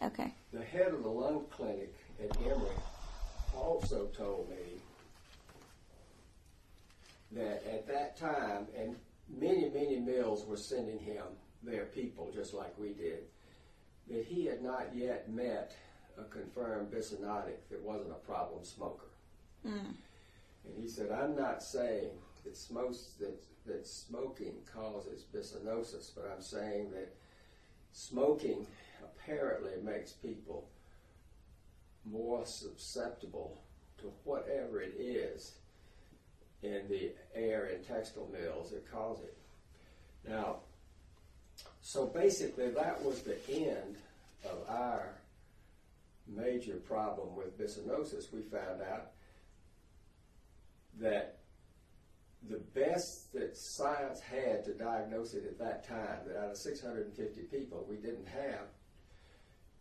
Okay. The head of the lung clinic at Emory also told me that at that time, and many, many mills were sending him their people just like we did, that he had not yet met a confirmed bisonotic that wasn't a problem smoker. And he said, I'm not saying that smoking causes bisonosis, but I'm saying that smoking apparently makes people more susceptible to whatever it is in the air and textile mills that cause it. Now, so basically that was the end of our major problem with bisonosis. We found out that the best that science had to diagnose it at that time, that out of 650 people, we didn't have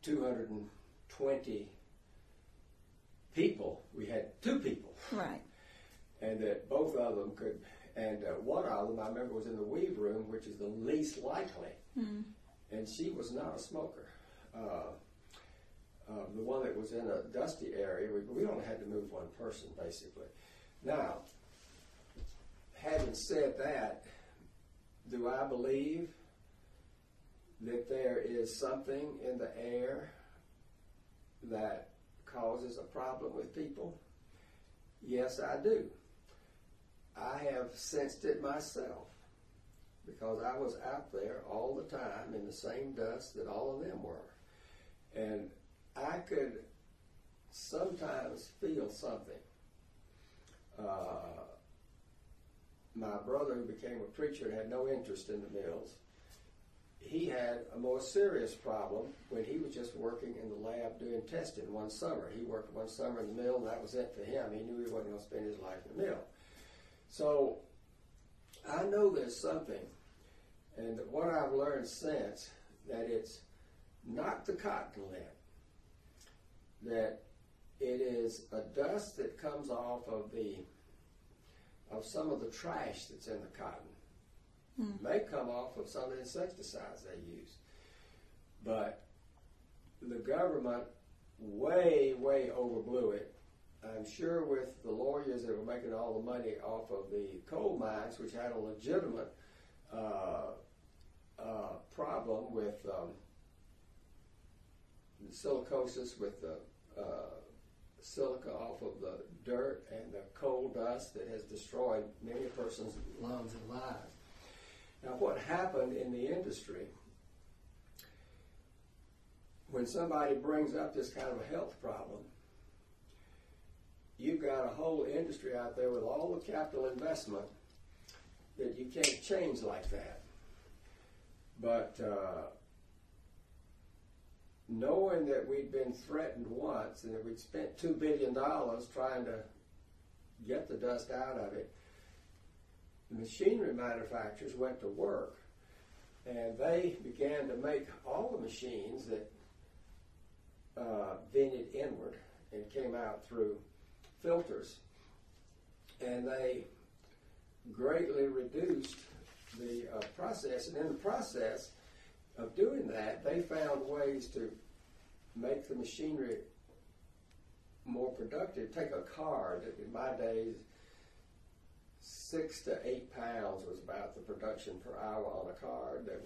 220 people. We had 2 people. Right. And that both of them could, and one of them I remember was in the weave room, which is the least likely. And she was not a smoker. The one that was in a dusty area, we only had to move one person basically. Now, having said that, do I believe that there is something in the air that causes a problem with people? Yes, I do. I have sensed it myself because I was out there all the time in the same dust that all of them were. And I could sometimes feel something. My brother, who became a preacher, had no interest in the mills. He had a more serious problem when he was just working in the lab doing testing one summer. He worked one summer in the mill, and that was it for him. He knew he wasn't going to spend his life in the mill. So I know there's something, and what I've learned since, that it's not the cotton lint, that it is a dust that comes off of some of the trash that's in the cotton. May come off of some of the insecticides they use. But the government way, way overblew it. I'm sure with the lawyers that were making all the money off of the coal mines, which had a legitimate problem with the silicosis, with the silica off of the dirt and the coal dust that has destroyed many persons' lungs and lives. Now, what happened in the industry, when somebody brings up this kind of a health problem, you've got a whole industry out there with all the capital investment that you can't change like that. But knowing that we'd been threatened once and that we'd spent $2 billion trying to get the dust out of it, the machinery manufacturers went to work, and they began to make all the machines that vented inward and came out through filters, and they greatly reduced the process. And in the process of doing that, they found ways to make the machinery more productive. Take a card that in my days, 6 to 8 pounds was about the production per hour on a card. That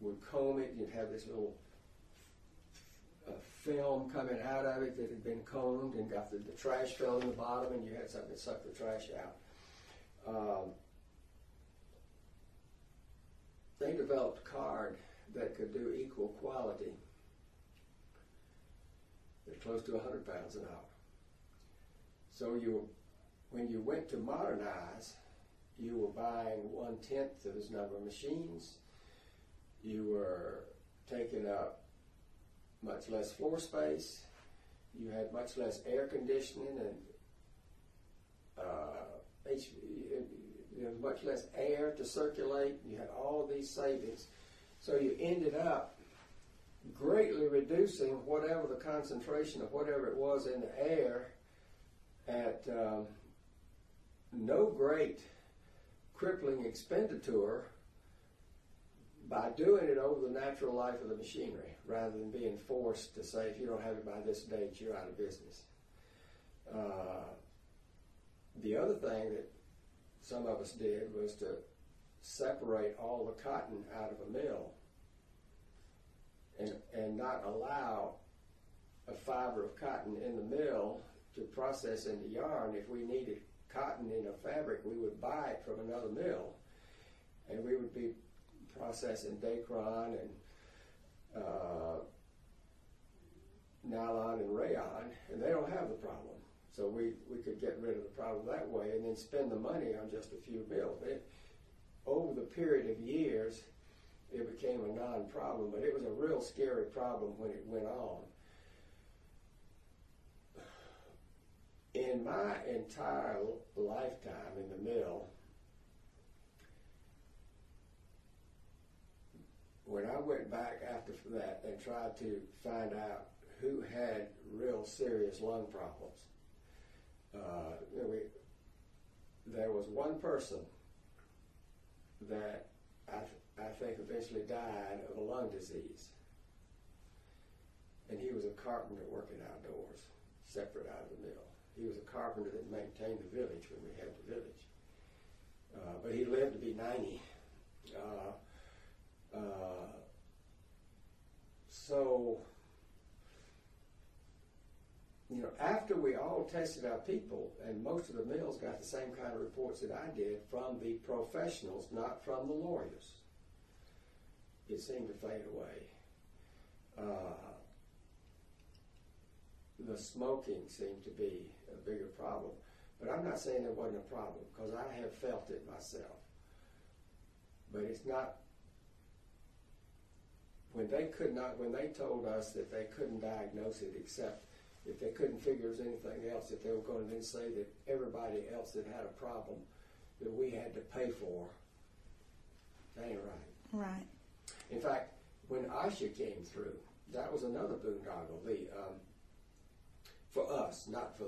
would comb it, you'd have this little film coming out of it that had been combed and got the trash film in the bottom, and you had something that sucked the trash out. They developed a card that could do equal quality at close to 100 pounds an hour. So when you went to modernize, you were buying 1/10 of this number of machines. You were taking up much less floor space. You had much less air conditioning and much less air to circulate. You had all of these savings. So you ended up greatly reducing whatever the concentration of whatever it was in the air at no great crippling expenditure by doing it over the natural life of the machinery, rather than being forced to say, if you don't have it by this date, you're out of business. The other thing that some of us did was to separate all the cotton out of a mill and not allow a fiber of cotton in the mill to process into yarn. If we needed cotton in a fabric, we would buy it from another mill, and we would be processing Dacron and nylon and rayon, and they don't have the problem. So we could get rid of the problem that way and then spend the money on just a few mills. Over the period of years, it became a non-problem, but it was a real scary problem when it went on. In my entire lifetime in the mill, when I went back after that and tried to find out who had real serious lung problems, there was one person that I think eventually died of a lung disease. And he was a carpenter working outdoors, separate out of the mill. He was a carpenter that maintained the village when we had the village. But he lived to be 90. So, after we all tested our people, and most of the mills got the same kind of reports that I did from the professionals, not from the lawyers, it seemed to fade away. The smoking seemed to be a bigger problem. But I'm not saying there wasn't a problem, because I have felt it myself. But it's not, when they told us that they couldn't diagnose it except if they couldn't figure there was anything else, that they were going to then say that everybody else that had a problem that we had to pay for, that ain't right. Right. In fact, when Asha came through, that was another boondoggle. For us, not for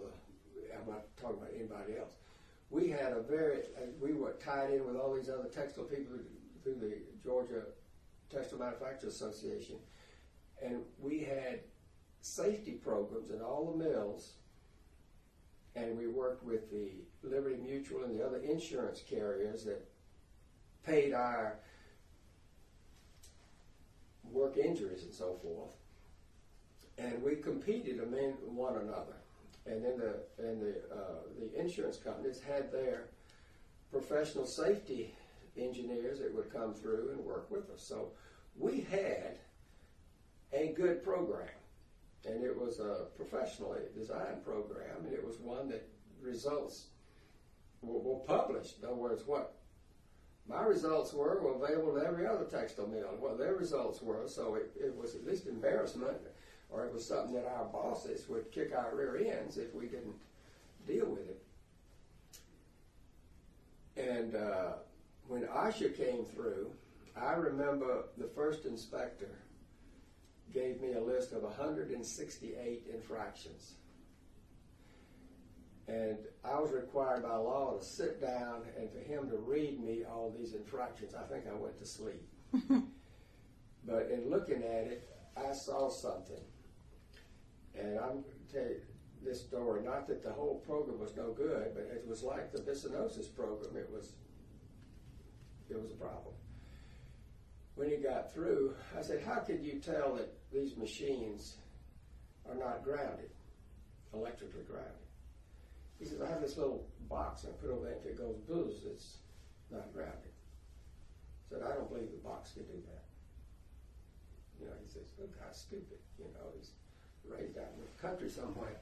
I'm not talking about anybody else. We had we were tied in with all these other textile people through the Georgia Textile Manufacturers Association, and we had safety programs in all the mills, and we worked with the Liberty Mutual and the other insurance carriers that paid our work injuries and so forth, and we competed among one another. And then the insurance companies had their professional safety engineers that would come through and work with us. So we had a good program, and it was a professionally designed program, and it was one that results were published. In other words, what my results were available to every other textile mill, and what their results were. So it was at least embarrassment, or it was something that our bosses would kick our rear ends if we didn't deal with it. And when Asha came through, I remember the first inspector gave me a list of 168 infractions. And I was required by law to sit down and for him to read me all these infractions. I think I went to sleep. But in looking at it, I saw something. And I'm going to tell you this story, not that the whole program was no good, but it was like the bisonosis program. It was a problem. When he got through, I said, how could you tell that these machines are not grounded, electrically grounded? He says, I have this little box I put over there, if it goes buzz, it's not grounded. I said, I don't believe the box can do that. He says, oh, guy's stupid. He's raised out in the country somewhere.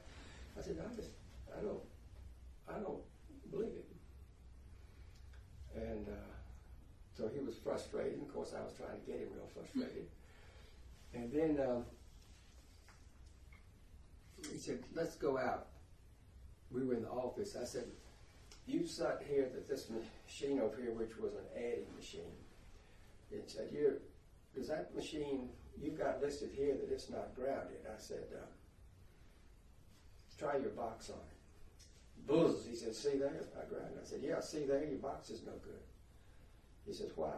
I said, I don't believe it. And so he was frustrated. And of course, I was trying to get him real frustrated. And then he said, let's go out. We were in the office. I said, you sat here that this machine over here, which was an adding machine, it said, does that machine, you've got listed here that it's not grounded. I said, try your box on it. Buzz, he said, see there, it's not grounded. I said, yeah, see there, your box is no good. He says, why?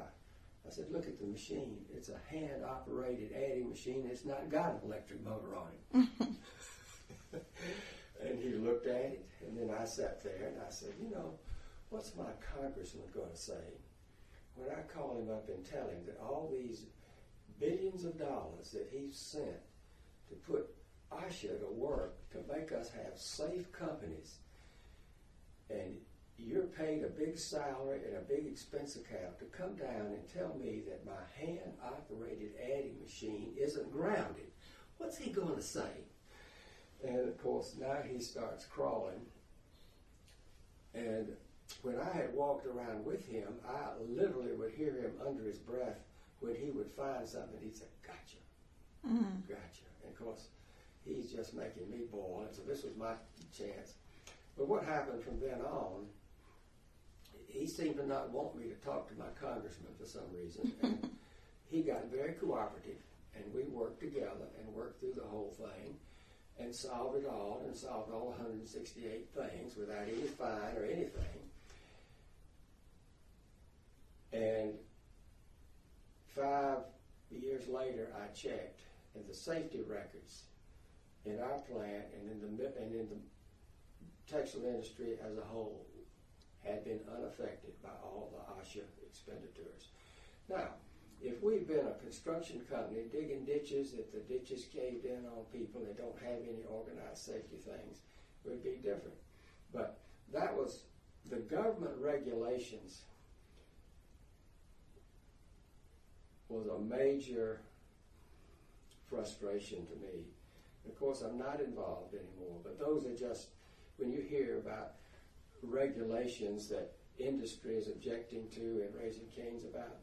I said, look at the machine. It's a hand-operated adding machine. It's not got an electric motor on it. And he looked at it, and then I sat there, and I said, what's my congressman going to say when I call him up and tell him that all these billions of dollars that he's sent to put OSHA to work to make us have safe companies, and you're paid a big salary and a big expense account to come down and tell me that my hand-operated adding machine isn't grounded? What's he going to say? And of course, now he starts crawling. And when I had walked around with him, I literally would hear him under his breath when he would find something. He'd say, gotcha, gotcha. And of course, he's just making me boil. And so this was my chance. But what happened from then on, he seemed to not want me to talk to my congressman for some reason. And he got very cooperative, and we worked together and worked through the whole thing and solved it all, and solved all 168 things without any fine or anything. And 5 years later, I checked, and the safety records in our plant and in the textile industry as a whole had been unaffected by all the OSHA expenditures. Now, if we'd been a construction company digging ditches, if the ditches caved in on people that don't have any organized safety things, it would be different. But that was the government regulations was a major frustration to me. Of course, I'm not involved anymore, but those are just, when you hear about regulations that industry is objecting to and raising canes about.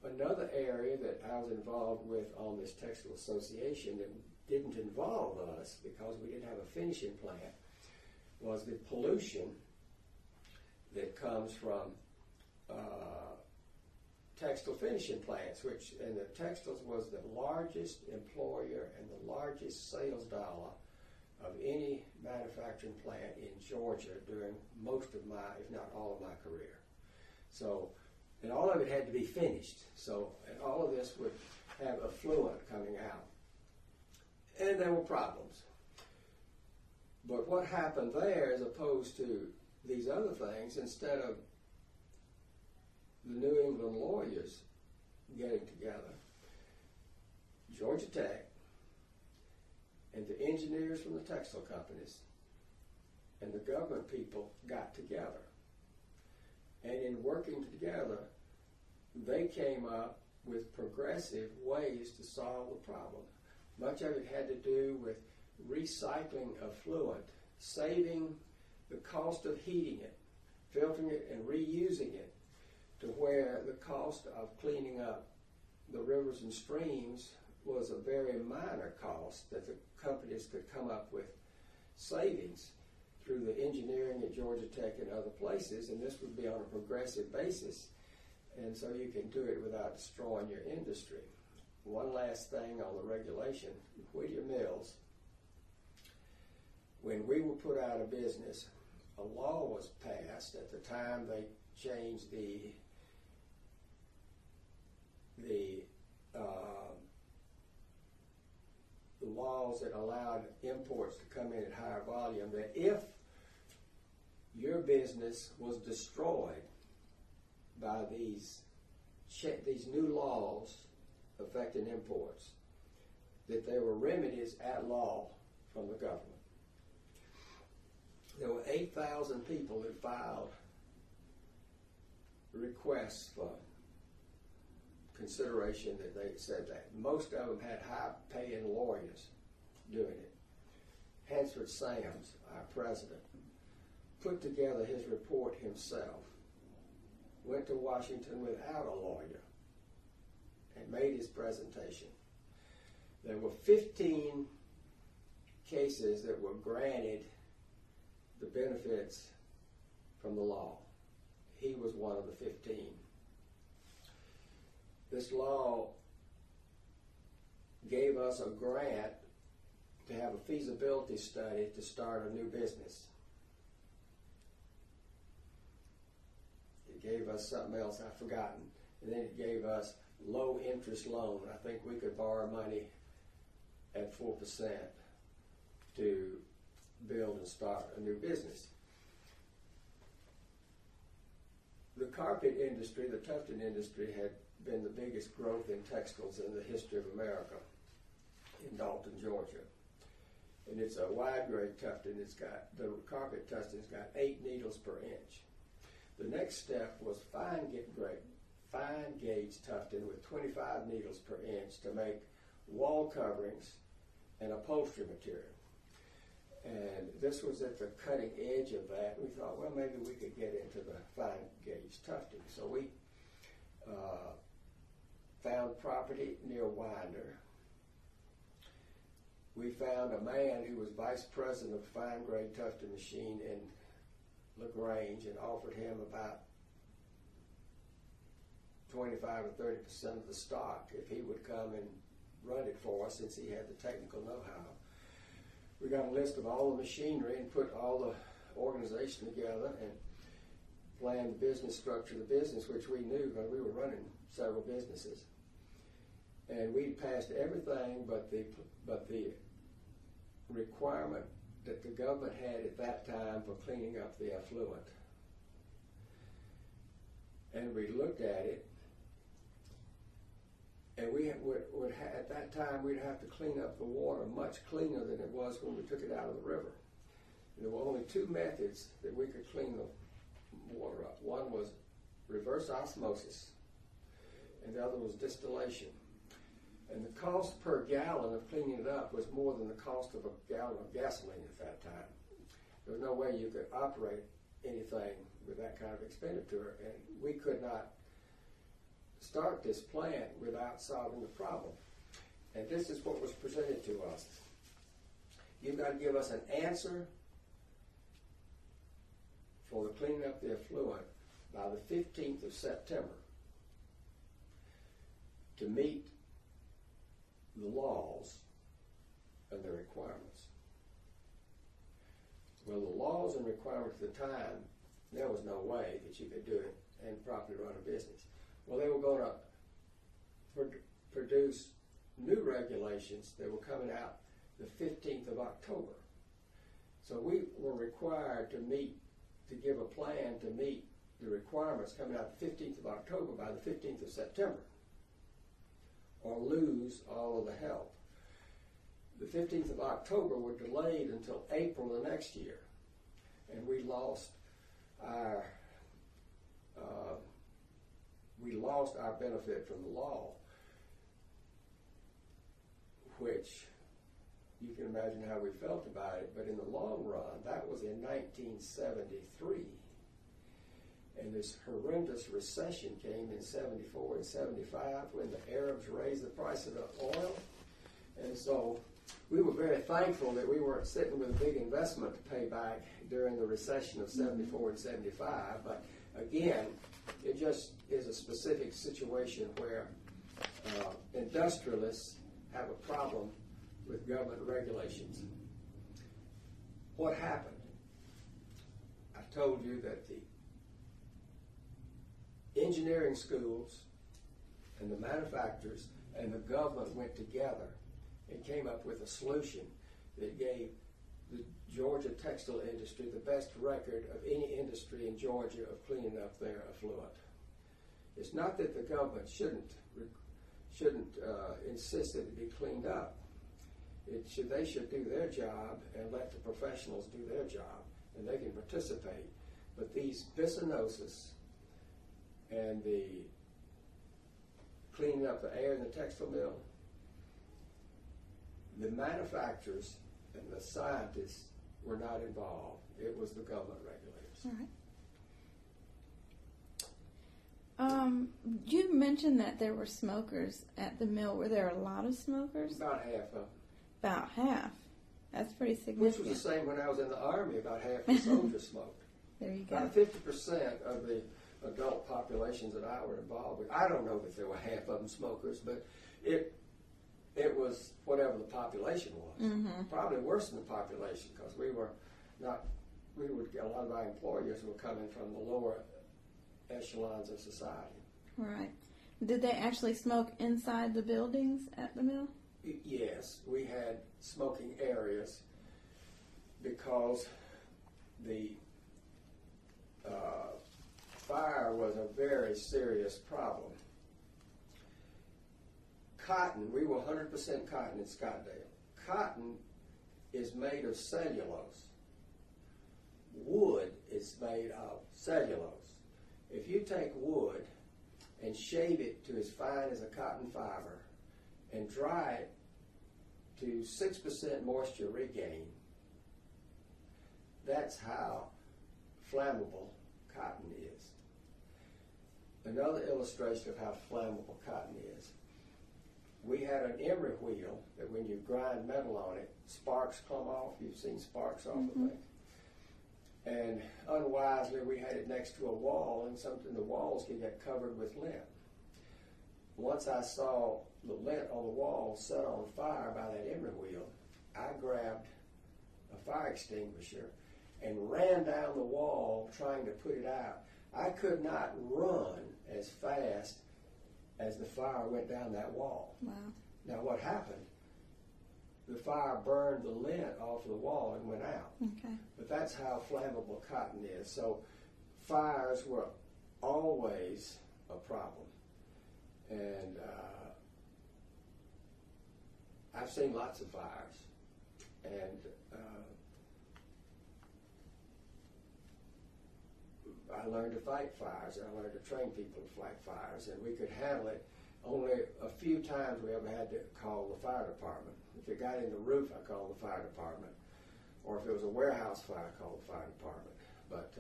Another area that I was involved with on this textile association that didn't involve us because we didn't have a finishing plant was the pollution that comes from textile finishing plants, and the textiles was the largest employer and the largest sales dollar of any manufacturing plant in Georgia during most of my, if not all of my career. So, and all of it had to be finished. So, and all of this would have effluent coming out. And there were problems. But what happened there, as opposed to these other things, instead of the New England lawyers getting together, Georgia Tech and the engineers from the textile companies and the government people got together. And in working together, they came up with progressive ways to solve the problem. Much of it had to do with recycling effluent, saving the cost of heating it, filtering it, and reusing it, to where the cost of cleaning up the rivers and streams was a very minor cost, that the companies could come up with savings through the engineering at Georgia Tech and other places, and this would be on a progressive basis, and so you can do it without destroying your industry. One last thing on the regulation, Whittier Mills, when we were put out of business, a law was passed at the time they changed the laws that allowed imports to come in at higher volume, that if your business was destroyed by these new laws affecting imports, that there were remedies at law from the government. There were 8,000 people that filed requests for consideration that they said that. Most of them had high-paying lawyers doing it. Hansford Sams, our president, put together his report himself, went to Washington without a lawyer, and made his presentation. There were 15 cases that were granted the benefits from the law. He was one of the 15. This law gave us a grant to have a feasibility study to start a new business. It gave us something else I've forgotten, and then it gave us low interest loan. I think we could borrow money at 4% to build and start a new business. The carpet industry, the tufting industry, had been the biggest growth in textiles in the history of America in Dalton, Georgia. And it's a wide grade tufting. It's got, the carpet tufting's got 8 needles per inch. The next step was fine gauge tufting with 25 needles per inch to make wall coverings and upholstery material. And this was at the cutting edge of that. We thought, well, maybe we could get into the fine gauge tufting. So we found property near Winder. We found a man who was vice president of the fine grade tufting machine in LaGrange and offered him about 25 or 30% of the stock if he would come and run it for us, since he had the technical know-how. We got a list of all the machinery and put all the organization together and planned the business structure of the business, which we knew because we were running several businesses. And we passed everything but the requirement that the government had at that time for cleaning up the effluent. And we looked at it, and we would at that time we'd have to clean up the water much cleaner than it was when we took it out of the river. And there were only 2 methods that we could clean the water up. One was reverse osmosis, and the other was distillation. And the cost per gallon of cleaning it up was more than the cost of a gallon of gasoline at that time. There was no way you could operate anything with that kind of expenditure, and we could not start this plant without solving the problem. And this is what was presented to us. You've got to give us an answer for the cleaning up the effluent by the 15th of September to meet the laws and the requirements. Well, the laws and requirements at the time, there was no way that you could do it and properly run a business. Well, they were going to produce new regulations that were coming out the 15th of October. So we were required to give a plan to meet the requirements coming out the 15th of October by the 15th of September, or lose all of the help. The 15th of October were delayed until April the next year, and we lost our benefit from the law, which you can imagine how we felt about it. But in the long run, that was in 1973. And this horrendous recession came in 74 and 75 when the Arabs raised the price of the oil. And so we were very thankful that we weren't sitting with a big investment to pay back during the recession of 74 and 75. But again, it just is a specific situation where industrialists have a problem with government regulations. What happened? I told you that the engineering schools and the manufacturers and the government went together and came up with a solution that gave the Georgia textile industry the best record of any industry in Georgia of cleaning up their effluent. It's not that the government shouldn't insist that it be cleaned up. They should do their job and let the professionals do their job, and they can participate. But these bisonosis and the cleaning up the air in the textile mill, the manufacturers and the scientists were not involved. It was the government regulators. All right. You mentioned that there were smokers at the mill. Were there a lot of smokers? About half of them. About half. That's pretty significant. Which was the same when I was in the Army. About half the soldiers smoked. There you go. About 50% of the adult populations that I were involved with. I don't know that there were half of them smokers, but it was whatever the population was. Mm-hmm. Probably worse than the population, because we would get a lot of our employers were coming from the lower echelons of society. Right. Did they actually smoke inside the buildings at the mill? Yes, we had smoking areas because the fire was a very serious problem. Cotton, we were 100% cotton in Scottdale. Cotton is made of cellulose. Wood is made of cellulose. If you take wood and shave it to as fine as a cotton fiber and dry it to 6% moisture regain, that's how flammable cotton is. Another illustration of how flammable cotton is. We had an emery wheel that when you grind metal on it, sparks come off. You've seen sparks off of things. And unwisely, we had it next to a wall, and the walls can get covered with lint. Once I saw the lint on the wall set on fire by that emery wheel, I grabbed a fire extinguisher and ran down the wall trying to put it out. I could not run as fast as the fire went down that wall. Wow. Now what happened? The fire burned the lint off the wall and went out. Okay. But that's how flammable cotton is. So fires were always a problem. And I've seen lots of fires. And I learned to fight fires. I learned to train people to fight fires, and we could handle it. Only a few times we ever had to call the fire department. If it got in the roof, I called the fire department. Or if it was a warehouse fire, I called the fire department. But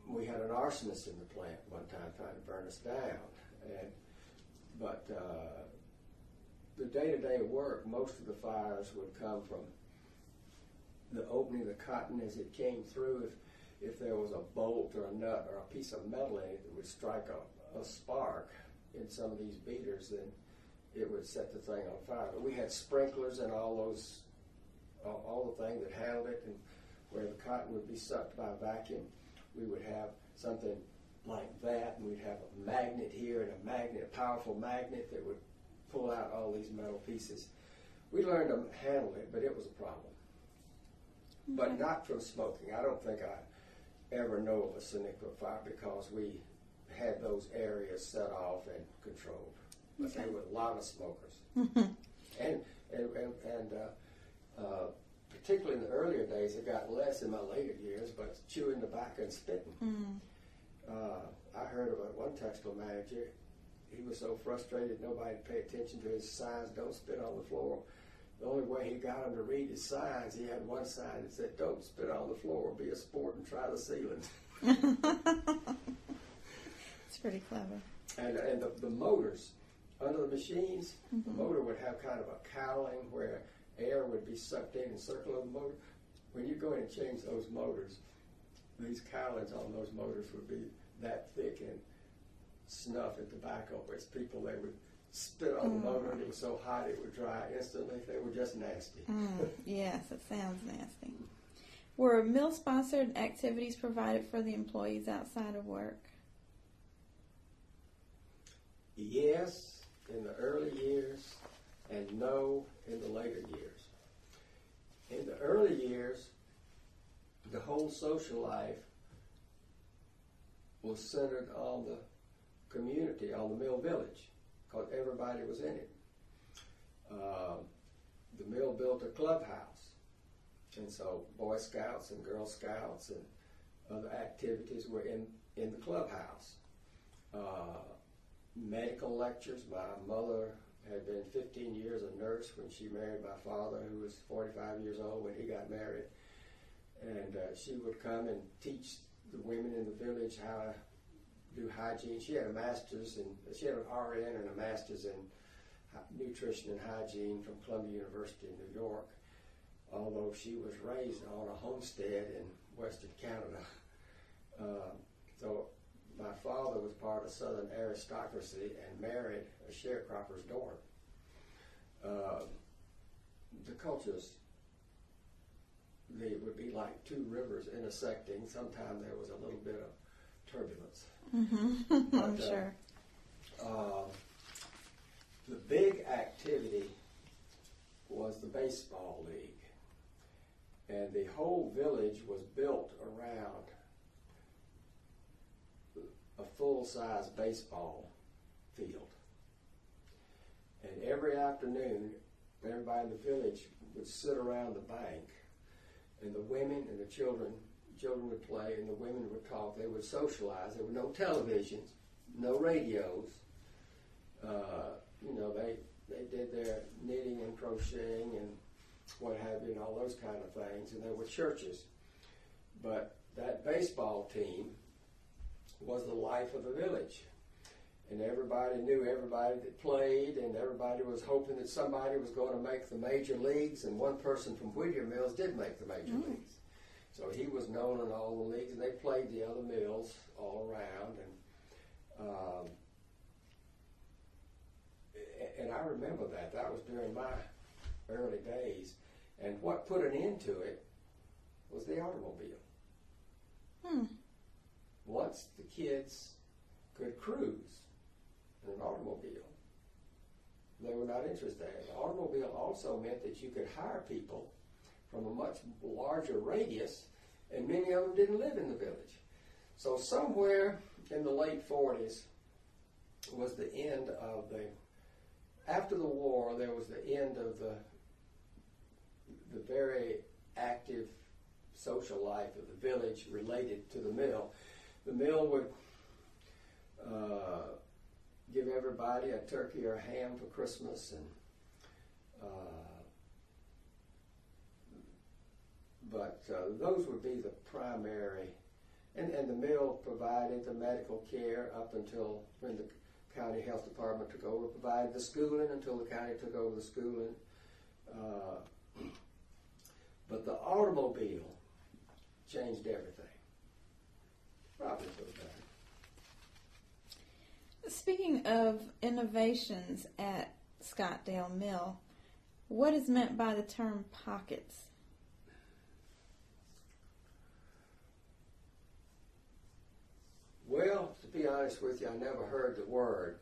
we had an arsonist in the plant one time trying to burn us down. But the day-to-day work, most of the fires would come from the opening of the cotton as it came through. If there was a bolt or a nut or a piece of metal in it that would strike a spark in some of these beaters, then it would set the thing on fire. But we had sprinklers and all the things that handled it, and where the cotton would be sucked by vacuum, we would have something like that, and we'd have a magnet here and a powerful magnet that would pull out all these metal pieces. We learned to handle it, but it was a problem. Okay. But not from smoking. I don't think I ever know of a Siniqua fire because we had those areas set off and controlled. But Okay. there were a lot of smokers. and particularly in the earlier days, it got less in my later years, but chewing tobacco and spitting. I heard of one textile manager. He was so frustrated nobody would pay attention to his signs, don't spit on the floor. The only way he got them to read his signs, he had one sign that said, don't spit on the floor, be a sport and try the ceiling. It's pretty clever. And the motors, under the machines, the motor would have kind of a cowling where air would be sucked in and circle of the motor. When you go in and change those motors, these cowlings on those motors would be that thick and snuff and tobacco, which people, they would spit on the motor and it was so hot it would dry instantly. They were just nasty. Yes, it sounds nasty. Were mill-sponsored activities provided for the employees outside of work? Yes, in the early years, and no in the later years. In the early years, the whole social life was centered on the community, on the mill village, because everybody was in it. The mill built a clubhouse, and so Boy Scouts and Girl Scouts and other activities were in the clubhouse. Medical lectures. My mother had been 15 years a nurse when she married my father, who was 45 years old when he got married. And she would come and teach the women in the village how to do hygiene. She had a master's, she had an RN and a master's in nutrition and hygiene from Columbia University in New York, although she was raised on a homestead in Western Canada. So my father was part of Southern aristocracy and married a sharecropper's daughter. It would be like two rivers intersecting. Sometimes there was a little bit of turbulence. Mm-hmm. I'm sure. The big activity was the baseball league. And the whole village was built around a full-size baseball field. And every afternoon, everybody in the village would sit around the bank, and the women and the children would play, and the women would talk. They would socialize. There were no televisions, no radios. They did their knitting and crocheting and what have you, and all those kind of things. And there were churches. But that baseball team was the life of the village. And everybody knew everybody that played, and everybody was hoping that somebody was going to make the major leagues, and one person from Whittier Mills did make the major leagues. So he was known in all the leagues, and they played the other mills all around. And I remember that. That was during my early days. And what put an end to it was the automobile. Once the kids could cruise in an automobile, they were not interested. The automobile also meant that you could hire people from a much larger radius, and many of them didn't live in the village. So somewhere in the late 40s was the end of after the war, there was the end of the very active social life of the village related to the mill. The mill would give everybody a turkey or a ham for Christmas, and those would be the primary, and the mill provided the medical care up until when the county health department took over, provided the schooling until the county took over the schooling. But the automobile changed everything, probably for the better. Speaking of innovations at Scottdale Mill, what is meant by the term pockets? Well, to be honest with you, I never heard the word.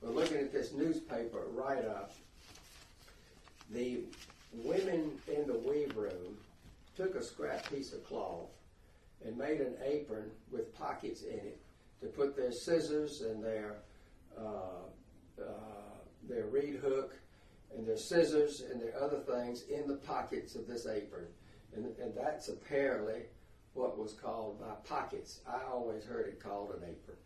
But looking at this newspaper write-up, the women in the weave room took a scrap piece of cloth and made an apron with pockets in it to put their scissors and their reed hook and their scissors and their other things in the pockets of this apron. And that's apparently what was called by pockets. I always heard it called an apron.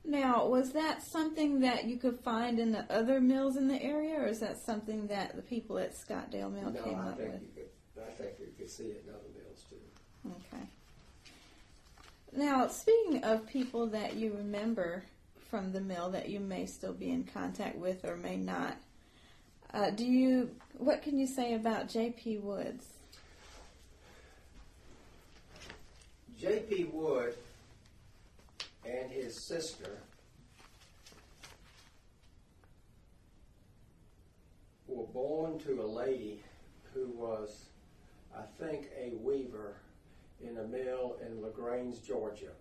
Now, was that something that you could find in the other mills in the area, or is that something that the people at Scottdale Mill came up with? I think you could see it in other mills too. Okay. Now, speaking of people that you remember from the mill that you may still be in contact with or may not, what can you say about J.P. Woods? J.P. Wood and his sister were born to a lady who was, I think, a weaver in a mill in LaGrange, Georgia.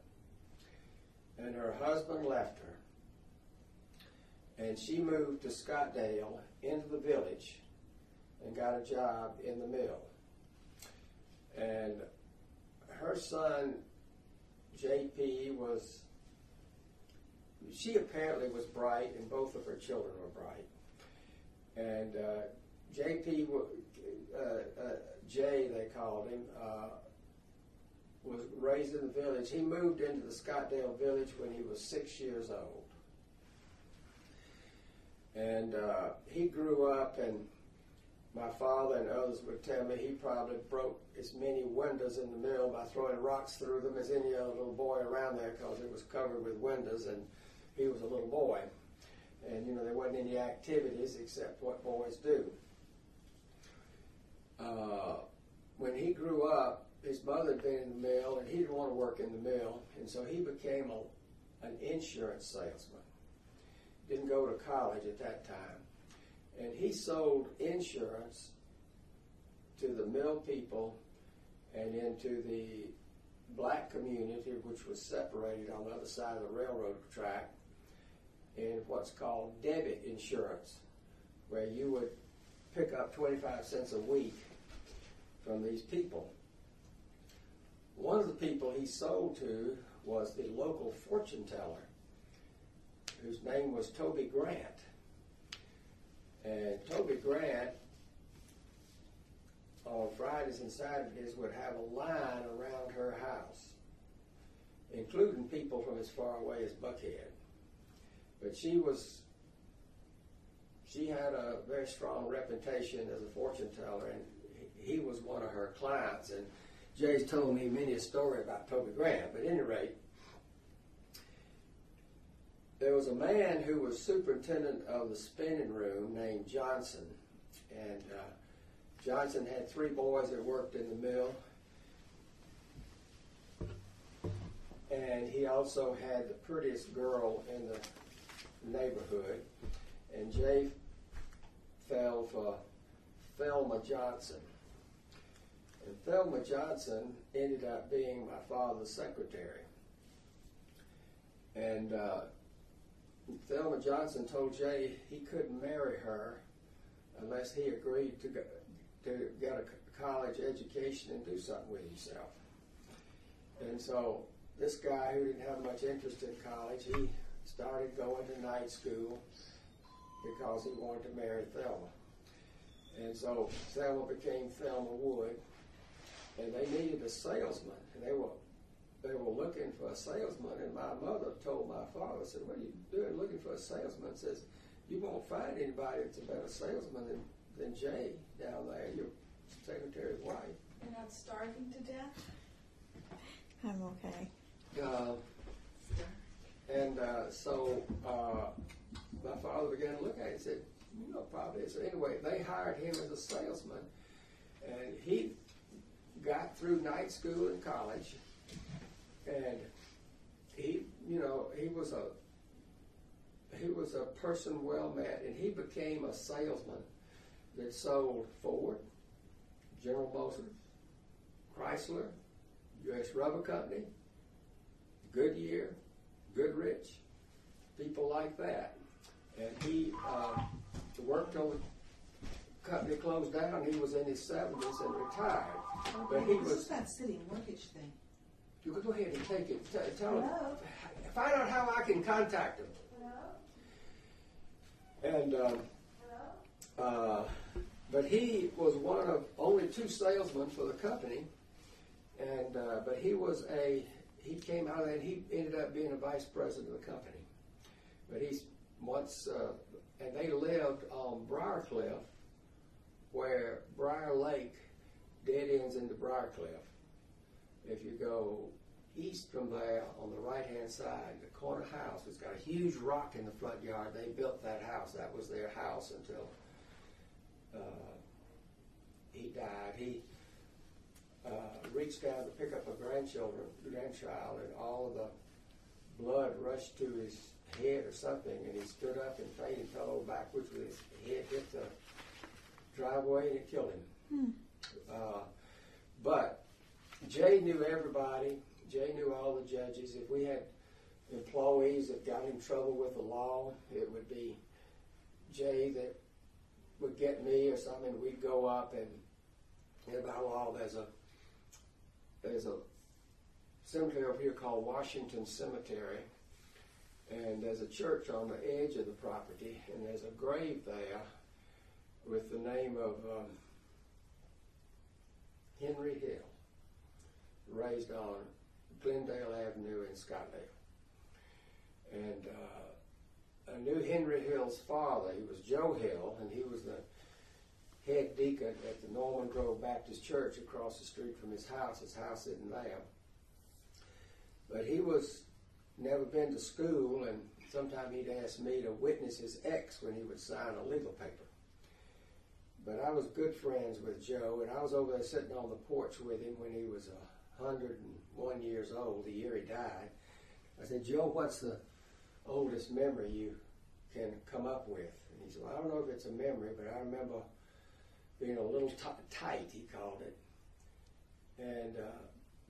And her husband left her. And she moved to Scottdale into the village and got a job in the mill. And her son, J.P., she apparently was bright, and both of her children were bright. And J.P., Jay they called him, was raised in the village. He moved into the Scottdale village when he was 6 years old. And he grew up, and my father and others would tell me he probably broke as many windows in the mill by throwing rocks through them as any other little boy around there, because it was covered with windows, and he was a little boy. And, there wasn't any activities except what boys do. When he grew up, his mother had been in the mill, and he didn't want to work in the mill, and so he became an insurance salesman. Didn't go to college at that time. And he sold insurance to the mill people and into the black community, which was separated on the other side of the railroad track, in what's called debit insurance, where you would pick up 25 cents a week from these people. One of the people he sold to was the local fortune teller, whose name was Toby Grant. And Toby Grant, on Fridays and Saturdays, would have a line around her house, including people from as far away as Buckhead. But she had a very strong reputation as a fortune teller, and he was one of her clients. And Jay's told me many a story about Toby Grant. But at any rate, there was a man who was superintendent of the spinning room named Johnson. And Johnson had 3 boys that worked in the mill. And he also had the prettiest girl in the neighborhood. And Jay fell for Thelma Johnson. And Thelma Johnson ended up being my father's secretary. And Thelma Johnson told Jay he couldn't marry her unless he agreed to get a college education and do something with himself. And so this guy who didn't have much interest in college, he started going to night school because he wanted to marry Thelma. And so Thelma became Thelma Wood, and they needed a salesman, and they were looking for a salesman. And my mother told my father, said, "What are you doing looking for a salesman?" Says, "You won't find anybody that's a better salesman than Jay down there, your secretary's wife." You're not starving to death? I'm okay. So my father began to look at it and said, "You know, probably." So anyway, they hired him as a salesman, and he got through night school and college, and he was a person well met, and he became a salesman that sold Ford, General Motors, Chrysler, U.S. Rubber Company, Goodyear, Goodrich, people like that. And he worked till the company closed down. He was in his 70s and retired. Oh, but he this was. is that city mortgage thing. You could go ahead and take it. Tell him. Hello? Find out how I can contact him. Hello? And but he was one of only 2 salesmen for the company. And but he came out and he ended up being a vice president of the company. But and they lived on Briarcliff, where Briar Lake dead ends into Briarcliff. If you go east from there on the right-hand side, the corner house, it's got a huge rock in the front yard. They built that house. That was their house until he died. He reached down to pick up a grandchild, and all of the blood rushed to his head or something, and he stood up and fainted, fell over backwards with his head hit the driveway, and it killed him. But Jay knew everybody. Jay knew all the judges. If we had employees that got in trouble with the law, it would be Jay that would get me or something. We'd go up, and in our law, there's a cemetery over here called Washington Cemetery, and there's a church on the edge of the property, and there's a grave there with the name of Henry Hill, raised on Glendale Avenue in Scottdale. And I knew Henry Hill's father. He was Joe Hill, and he was the head deacon at the Norman Grove Baptist Church across the street from his house. His house isn't there. But he was never been to school, and sometime he'd ask me to witness his ex when he would sign a legal paper. But I was good friends with Joe, and I was over there sitting on the porch with him when he was 101 years old, the year he died. I said, "Joe, what's the oldest memory you can come up with?" And he said, "Well, I don't know if it's a memory, but I remember being a little tight," he called it. And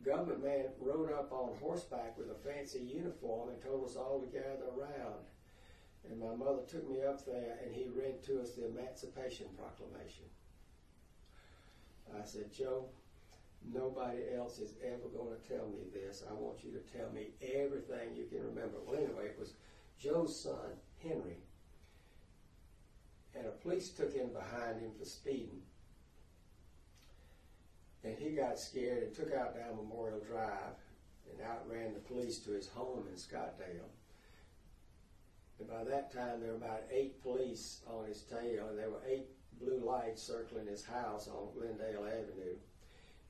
government man rode up on horseback with a fancy uniform and told us all to gather around. And my mother took me up there, and he read to us the Emancipation Proclamation. I said, Joe, nobody else is ever going to tell me this. I want you to tell me everything you can remember. Well, anyway, it was Joe's son, Henry, and a police took in behind him for speeding. And he got scared and took out down Memorial Drive and outran the police to his home in Scottdale. And by that time, there were about 8 police on his tail, and there were 8 blue lights circling his house on Glendale Avenue.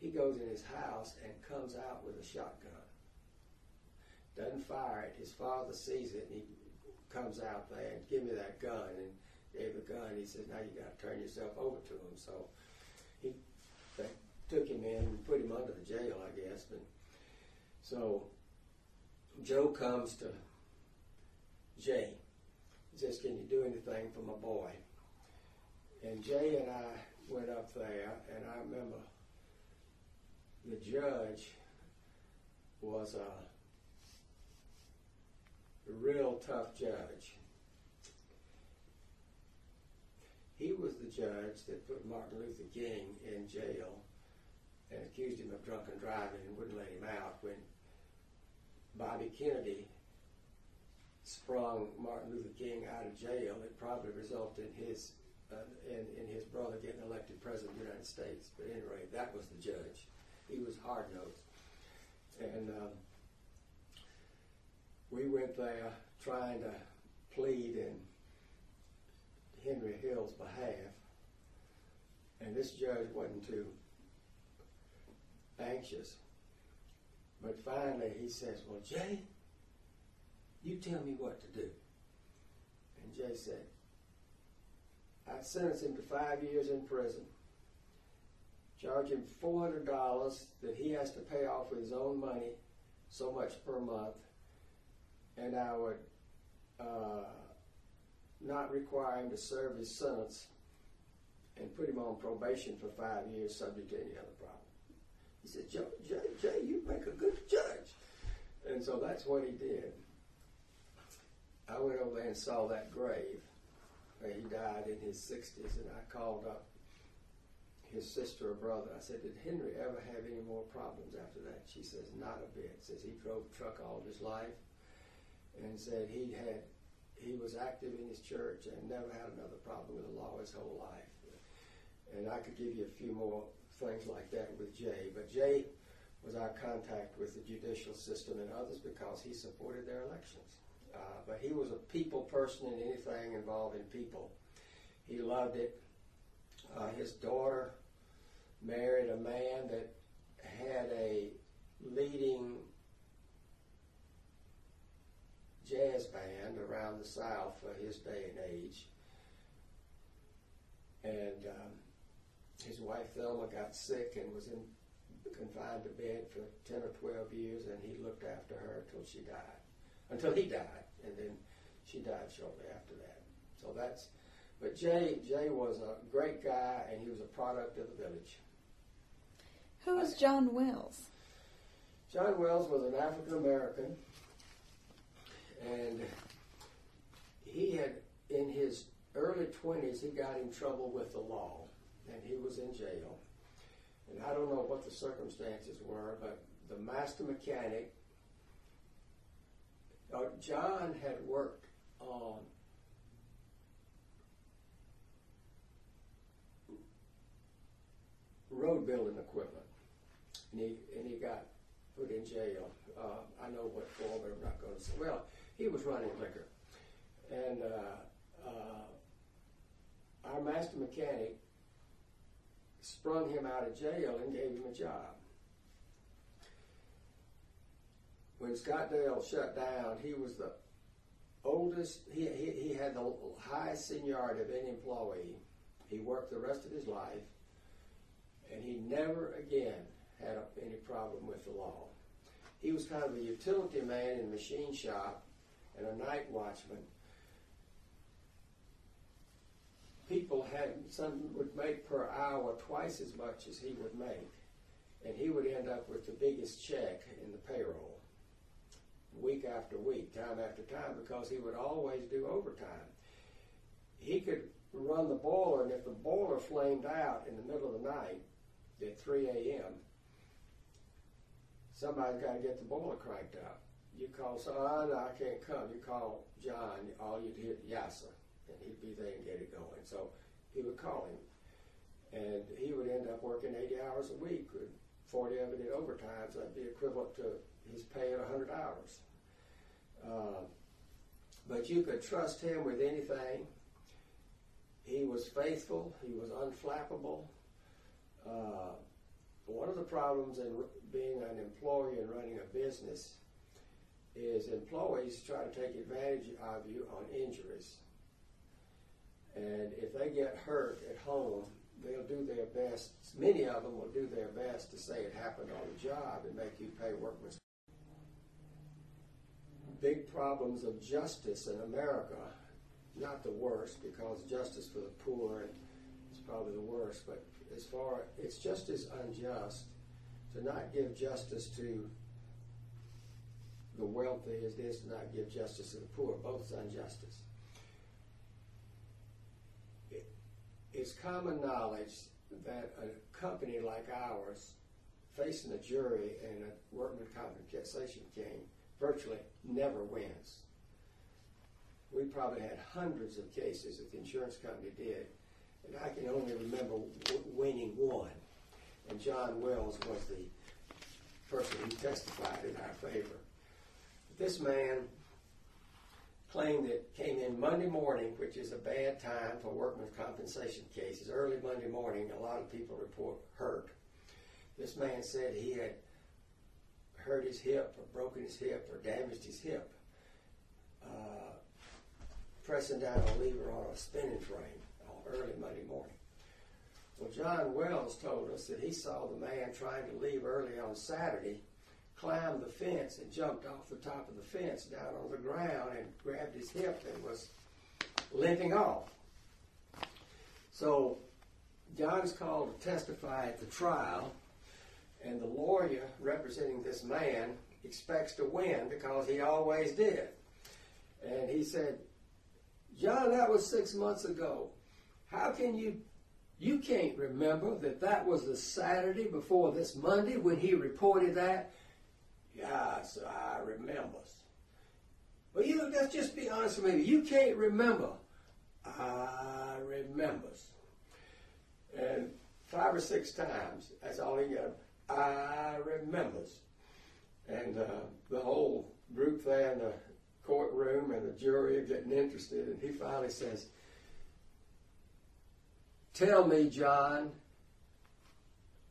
He goes in his house and comes out with a shotgun. Doesn't fire it. His father sees it, and he comes out there and give me that gun, and gave the gun. He says, now you got to turn yourself over to him. So they took him in and put him under the jail, I guess. But so Joe comes to Jay. He says, can you do anything for my boy? And Jay and I went up there, and I remember the judge was a real tough judge. He was the judge that put Martin Luther King in jail and accused him of drunken driving and wouldn't let him out. When Bobby Kennedy sprung Martin Luther King out of jail, it probably resulted in his brother getting elected president of the United States. But anyway, that was the judge. He was hard-nosed. And we went there trying to plead in Henry Hill's behalf, and this judge wasn't too anxious. But finally he says, well, Jay, you tell me what to do. And Jay said, I sentence him to 5 years in prison, charge him $400 that he has to pay off with his own money, so much per month, and I would not require him to serve his sentence and put him on probation for 5 years subject to any other problem. He said, Jay, you make a good judge. And so that's what he did. I went over there and saw that grave where he died in his 60s, and I called up his sister or brother. I said, did Henry ever have any more problems after that? She says, not a bit. Says he drove a truck all his life, and said he was active in his church and never had another problem with the law his whole life. And I could give you a few more things like that with Jay, but Jay was our contact with the judicial system and others because he supported their elections. But he was a people person in anything involving people. He loved it. His daughter married a man that had a leading jazz band around the South for his day and age. And his wife Thelma got sick and was confined to bed for 10 or 12 years, and he looked after her until he died, and then she died shortly after that. So but Jay was a great guy, and he was a product of the village. Who was John Wells? John Wells was an African American, and he had, in his early 20s, he got in trouble with the law, and he was in jail. And I don't know what the circumstances were, but the master mechanic, John had worked on road building equipment, and he got put in jail. I know what for, but I'm not going to say. Well, he was running liquor, and our master mechanic sprung him out of jail and gave him a job. When Scottdale shut down, he was the oldest. He had the highest seniority of any employee. He worked the rest of his life, and he never again had any problem with the law. He was kind of a utility man in a machine shop and a night watchman. Some would make per hour twice as much as he would make. and he would end up with the biggest check in the payroll, week after week, time after time, because he would always do overtime. He could run the boiler, and if the boiler flamed out in the middle of the night at 3 a.m., somebody's got to get the boiler cranked up. You call, no, I can't come. You call John, all you'd hear, yes, sir, and he'd be there and get it going. So he would call him, and he would end up working 80 hours a week, with 40 of it in overtime, so that'd be equivalent to his pay at 100 hours. But you could trust him with anything. He was faithful. He was unflappable. One of the problems in being an employee and running a business is employees try to take advantage of you on injuries. And if they get hurt at home, they'll do their best. Many of them will do their best to say it happened on the job and make you pay workman's. Big problems of justice in America, not the worst, because justice for the poor is probably the worst, but as far, it's just as unjust to not give justice to the wealthy as it is to not give justice to the poor. Both is injustice. It's common knowledge that a company like ours, facing a jury in a workman's compensation case, virtually never wins. We probably had hundreds of cases that the insurance company did, and I can only remember winning one. And John Wells was the person who testified in our favor. This man claimed it came in Monday morning, which is a bad time for workman's compensation cases. Early Monday morning, a lot of people report hurt. This man said he had hurt his hip or broken his hip or damaged his hip pressing down a lever on a spinning frame on early Monday morning. Well, John Wells told us that he saw the man trying to leave early on Saturday, climbed the fence and jumped off the top of the fence down on the ground and grabbed his hip and was limping off. So John's called to testify at the trial, and the lawyer representing this man expects to win because he always did. And he said, John, that was 6 months ago. How can you can't remember that was the Saturday before this Monday when he reported that? Yes, I remember. Well, let's just be honest with me. You can't remember. I remember. And 5 or 6 times, that's all he got. I remembers. And the whole group there in the courtroom and the jury are getting interested, and he finally says, tell me, John,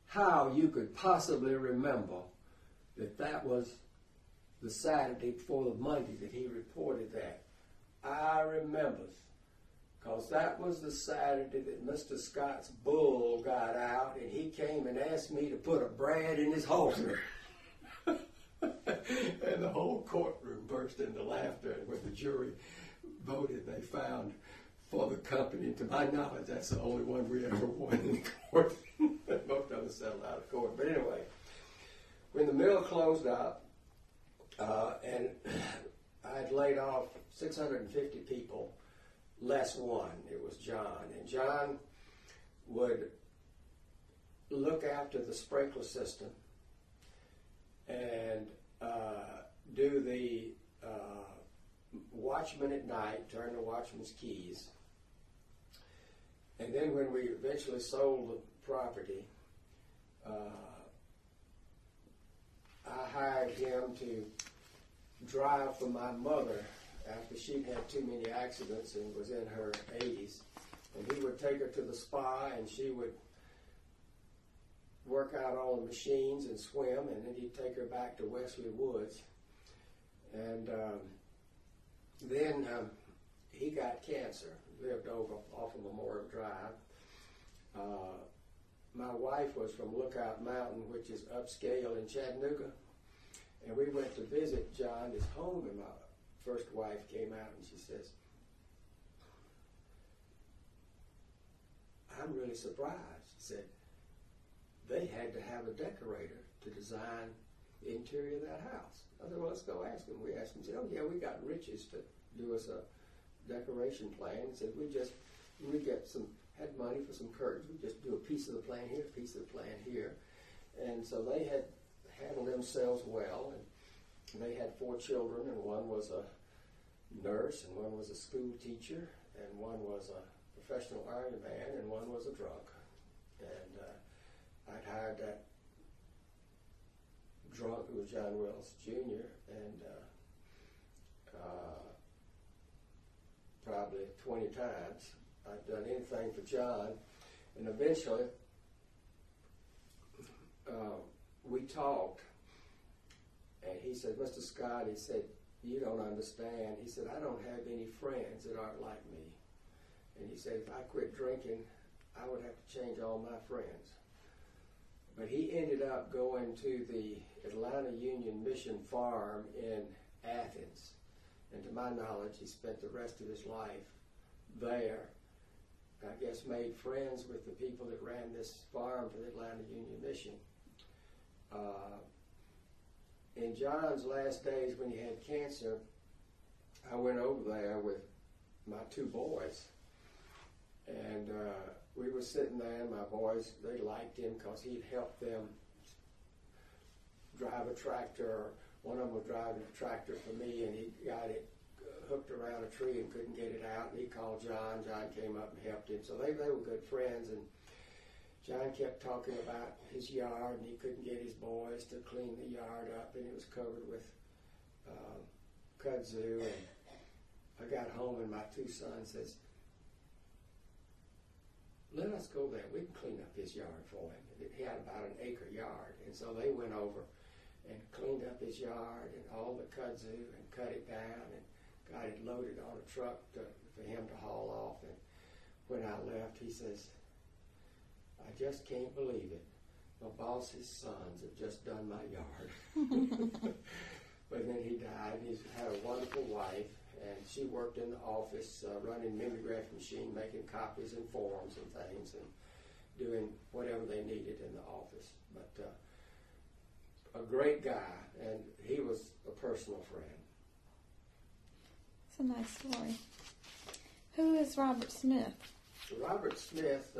how you could possibly remember that was the Saturday before the Monday that he reported that. I remembers, because that was the Saturday that Mr. Scott's bull got out, and he came and asked me to put a brad in his halter. And the whole courtroom burst into laughter, and when the jury voted, they found for the company, to my knowledge, that's the only one we ever won in court. Most of them settled out of court. But anyway, when the mill closed up, and I'd laid off 650 people, less one, it was John. And John would look after the sprinkler system and do the watchman at night, turn the watchman's keys. And then when we eventually sold the property, I hired him to drive for my mother after she'd had too many accidents and was in her 80s. And he would take her to the spa, and she would work out all the machines and swim, and then he'd take her back to Wesley Woods. And then he got cancer, lived over off of Memorial Drive. My wife was from Lookout Mountain, which is upscale in Chattanooga. And we went to visit John, his home, and my first wife came out and she says, I'm really surprised. She said, they had to have a decorator to design the interior of that house. I said, well, let's go ask them. We asked them, said, oh yeah, we got Riches to do us a decoration plan. And said, had money for some curtains. We just do a piece of the plan here, a piece of the plan here. And so they had handled themselves well, and they had 4 children, and one was a nurse, and one was a school teacher, and one was a professional army man, and one was a drunk. And I'd hired that drunk, who was John Wells Jr., and probably 20 times I'd done anything for John. And eventually we talked, and he said, Mr. Scott, he said, you don't understand. He said, I don't have any friends that aren't like me. And he said, if I quit drinking, I would have to change all my friends. But he ended up going to the Atlanta Union Mission Farm in Athens. And to my knowledge, he spent the rest of his life there. I guess made friends with the people that ran this farm for the Atlanta Union Mission. In John's last days when he had cancer, I went over there with my 2 boys. And we were sitting there, and my boys, they liked him because he'd helped them drive a tractor. One of them was driving a tractor for me, and he got it hooked around a tree and couldn't get it out. And he called John. John came up and helped him. So they were good friends. And John kept talking about his yard, and he couldn't get his boys to clean the yard up, and it was covered with kudzu. And I got home, and my 2 sons says, let us go there. We can clean up his yard for him. He had about an acre yard. And so they went over and cleaned up his yard and all the kudzu and cut it down and got it loaded on a truck for him to haul off. And when I left, he says, I just can't believe it. My boss's sons have just done my yard. But then he died, and he's had a wonderful wife. And she worked in the office, running mimeograph machine, making copies and forms and things, and doing whatever they needed in the office. But a great guy, and he was a personal friend. It's a nice story. Who is Robert Smith? Robert Smith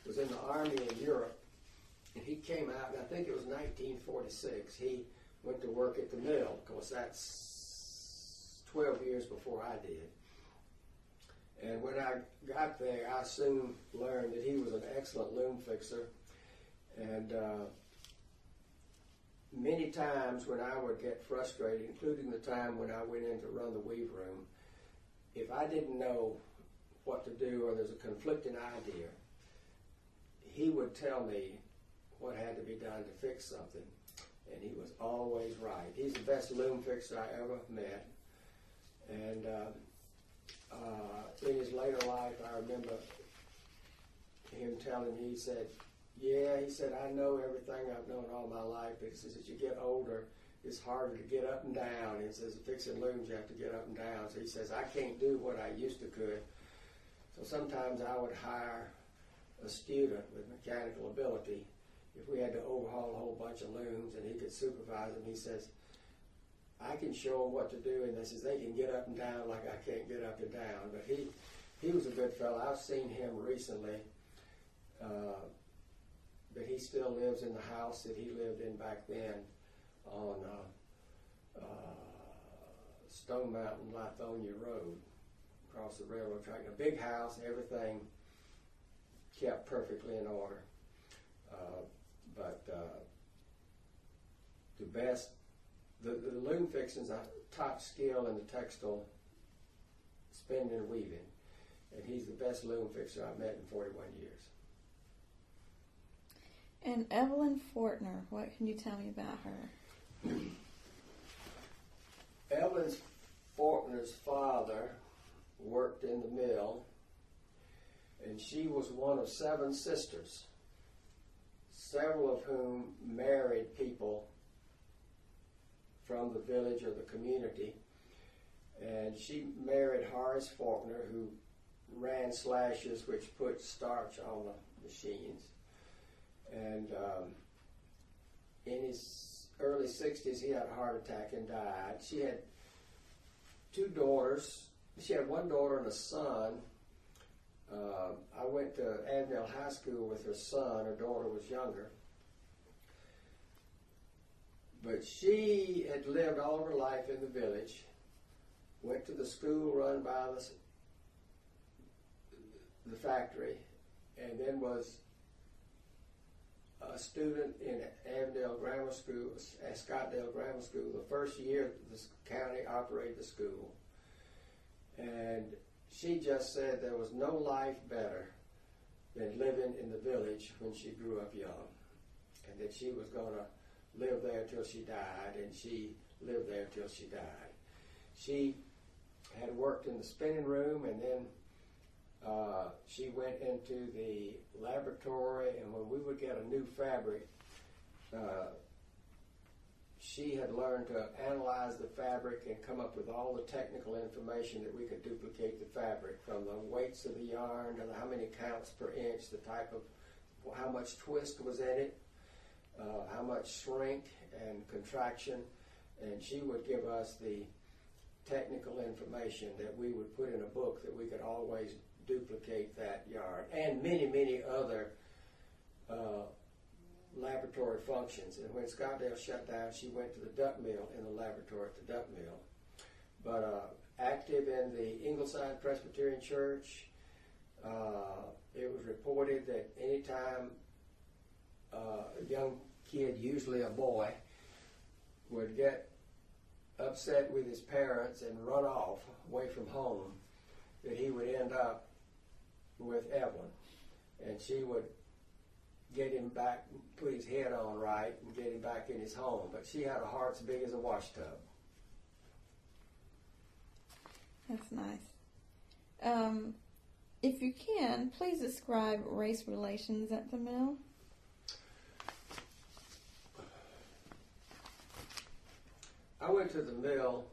was in the Army in Europe, and he came out, and I think it was 1946. He went to work at the mill. Of course, that's 12 years before I did. And when I got there, I soon learned that he was an excellent loom fixer. And many times when I would get frustrated, including the time when I went in to run the weave room, if I didn't know what to do or there's a conflicting idea, he would tell me what had to be done to fix something. And he was always right. He's the best loom fixer I ever met. And in his later life, I remember him telling me, he said, I know everything I've known all my life, but he says, as you get older, it's harder to get up and down. He says, fixing looms, you have to get up and down. So he says, I can't do what I used to could. So sometimes I would hire a student with mechanical ability. If we had to overhaul a whole bunch of looms and he could supervise them, he says, I can show them what to do, and they says they can get up and down like I can't get up and down. But he was a good fellow. I've seen him recently, but he still lives in the house that he lived in back then on Stone Mountain, Lithonia Road, across the railroad track. A big house, everything kept perfectly in order. But the best. The loom fixing's a top skill in the textile spinning and weaving, and he's the best loom fixer I've met in 41 years. And Evelyn Fortner, what can you tell me about her? Evelyn Fortner's father worked in the mill, and she was one of 7 sisters, several of whom married people from the village or the community. And she married Horace Faulkner, who ran slashes which put starch on the machines. And in his early 60s, he had a heart attack and died. She had 2 daughters. She had 1 daughter and a son. I went to Avondale High School with her son. Her daughter was younger. But she had lived all of her life in the village, went to the school run by the factory, and then was a student in Avondale Grammar School, at Scottdale Grammar School, the first year the county operated the school. And she just said there was no life better than living in the village when she grew up young, and that she was going to live there till she died, and she lived there till she died. She had worked in the spinning room, and then she went into the laboratory, and when we would get a new fabric, she had learned to analyze the fabric and come up with all the technical information that we could duplicate the fabric, from the weights of the yarn to how many counts per inch, the type of, how much twist was in it, how much shrink and contraction, and she would give us the technical information that we would put in a book that we could always duplicate that yarn, and many, many other laboratory functions. And when Scottdale shut down, she went to the duck mill, in the laboratory at the duck mill. But active in the Ingleside Presbyterian Church, it was reported that anytime a young kid, usually a boy, would get upset with his parents and run off away from home, that he would end up with Evelyn, and she would get him back, put his head on right, and get him back in his home. But she had a heart as big as a washtub. That's nice. If you can, please describe race relations at the mill. I went to the mill,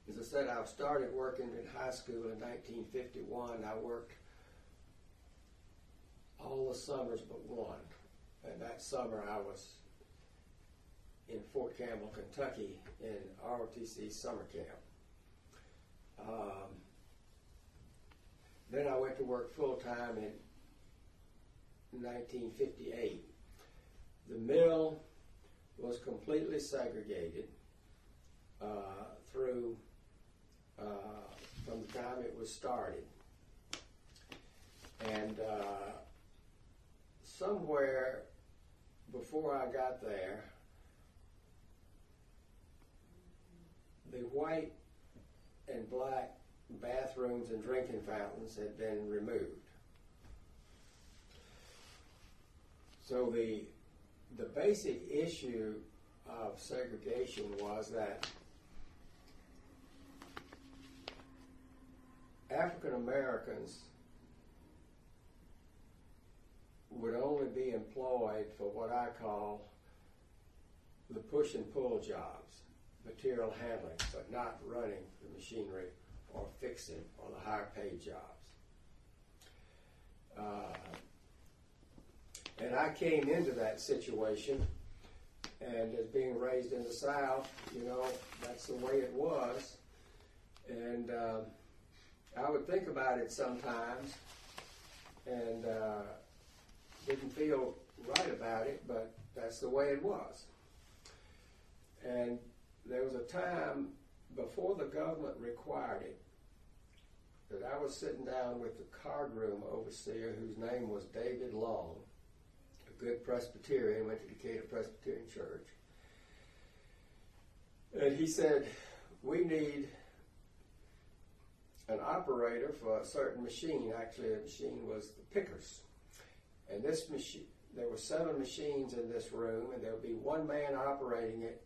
as I said, I started working in high school in 1951. I worked all the summers but one. And that summer I was in Fort Campbell, Kentucky, in ROTC summer camp. Then I went to work full-time in 1958. The mill was completely segregated through from the time it was started. And somewhere before I got there, the white and black bathrooms and drinking fountains had been removed. So the basic issue of segregation was that African Americans would only be employed for what I call the push and pull jobs, material handling, but not running the machinery or fixing or the higher paid jobs. And I came into that situation, and as being raised in the South, you know, that's the way it was. And I would think about it sometimes and didn't feel right about it, but that's the way it was. And there was a time before the government required it that I was sitting down with the cardroom overseer, whose name was David Long, a good Presbyterian, went to Decatur Presbyterian Church. And he said, we need an operator for a certain machine. Actually, the machine was the pickers. And this machine, there were 7 machines in this room, and there would be one man operating it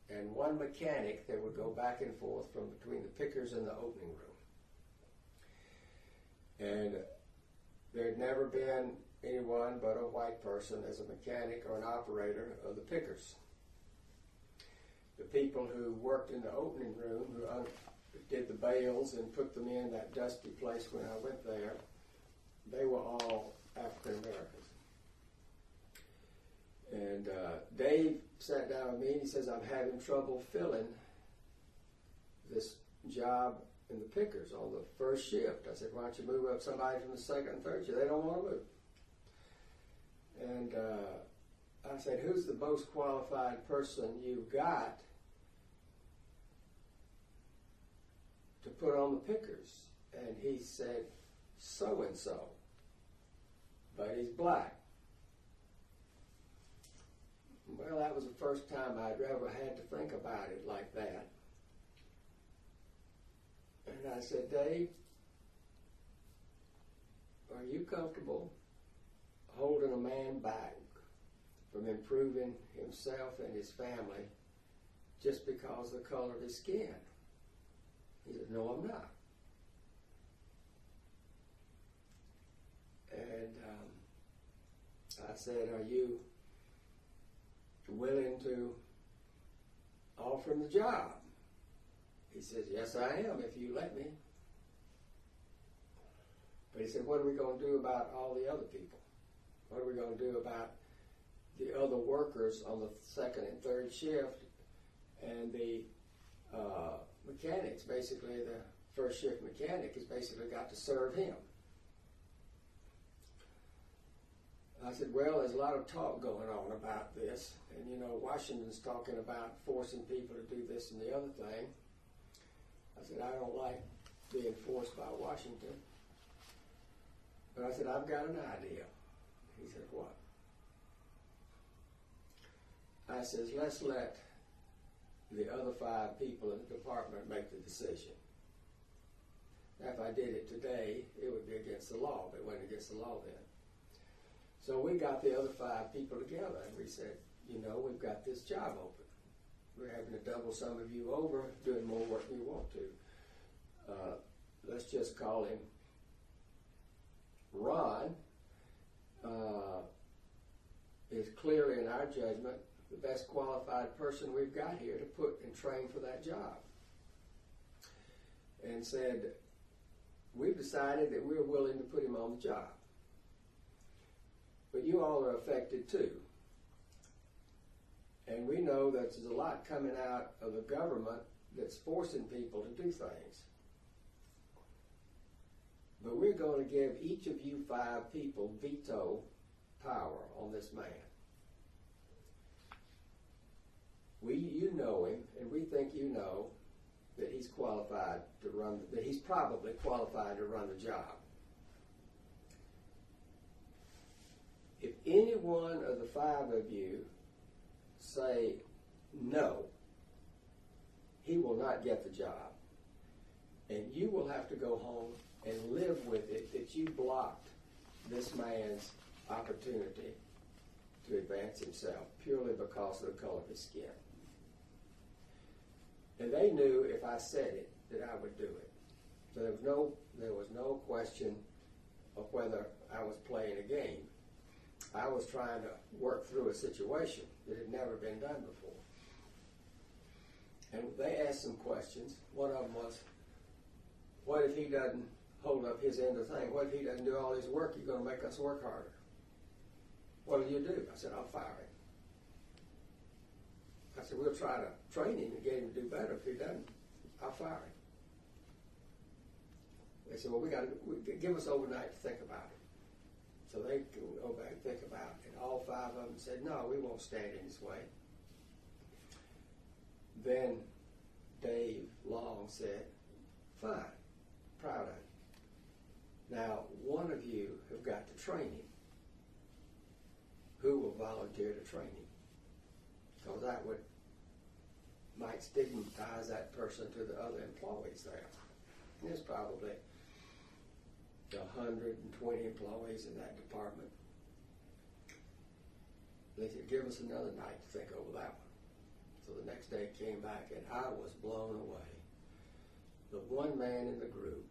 and one mechanic that would go back and forth from between the pickers and the opening room. And there had never been anyone but a white person as a mechanic or an operator of the pickers. The people who worked in the opening room, who did the bales and put them in that dusty place when I went there, they were all African Americans. And Dave sat down with me and he says, I'm having trouble filling this job in the pickers on the first shift. I said, why don't you move up somebody from the second and third shift? They don't want to move. And I said, who's the most qualified person you've got to put on the pickers? And he said, so-and-so, but he's black. Well, that was the first time I'd ever had to think about it like that. And I said, Dave, are you comfortable holding a man back from improving himself and his family just because of the color of his skin? He said, no, I'm not. And I said, are you willing to offer him the job? He says, yes, I am, if you let me. But he said, what are we going to do about all the other people? What are we going to do about the other workers on the second and third shift and the mechanics? Basically, the first shift mechanic has basically got to serve him. I said, well, there's a lot of talk going on about this. And, you know, Washington's talking about forcing people to do this and the other thing. I said, I don't like being forced by Washington. But I said, I've got an idea. He said, what? I says, let's let the other 5 people in the department make the decision. Now, if I did it today, it would be against the law, but it wasn't against the law then. So we got the other 5 people together, and we said, you know, we've got this job open. We're having to double some of you over, doing more work than you want to. Let's just call him Ron. Is clearly, in our judgment, the best qualified person we've got here to put and train for that job. And said, we've decided that we're willing to put him on the job. But you all are affected too. And we know that there's a lot coming out of the government that's forcing people to do things. But we're going to give each of you 5 people veto power on this man. You know him, and we think you know that he's qualified to run, that he's probably qualified to run the job. If any one of the 5 of you say no, he will not get the job. And you will have to go home and live with it that you blocked this man's opportunity to advance himself purely because of the color of his skin. And they knew if I said it that I would do it. So there was no question of whether I was playing a game. I was trying to work through a situation that had never been done before. And they asked some questions. One of them was, what if he doesn't hold up his end of the thing? What if he doesn't do all his work? You're going to make us work harder. What will you do? I said, I'll fire him. I said, we'll try to train him and get him to do better. If he doesn't, I'll fire him. They said, well, give us overnight to think about it. So they go back and think about it. And all 5 of them said, no, we won't stand in his way. Then Dave Long said, fine, proud of you. Now, one of you have got to train him. Who will volunteer to train him? Because that might stigmatize that person to the other employees there. And there's probably 120 employees in that department. They said, give us another night to think over that one. So the next day came back and I was blown away. The one man in the group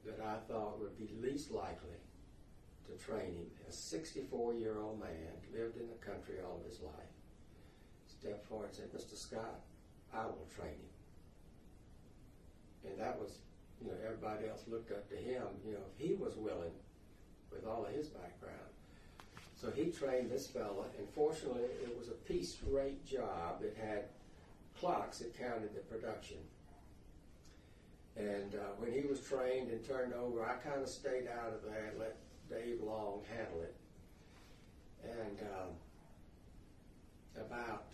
that I thought would be least likely to train him, a 64-year-old man, lived in the country all of his life, stepped forward and said, Mr. Scott, I will train him. And that was, everybody else looked up to him, if he was willing with all of his background. So he trained this fella, and fortunately it was a piece rate job. It had clocks that counted the production. And when he was trained and turned over, I kind of stayed out of that and let Dave Long handle it. And about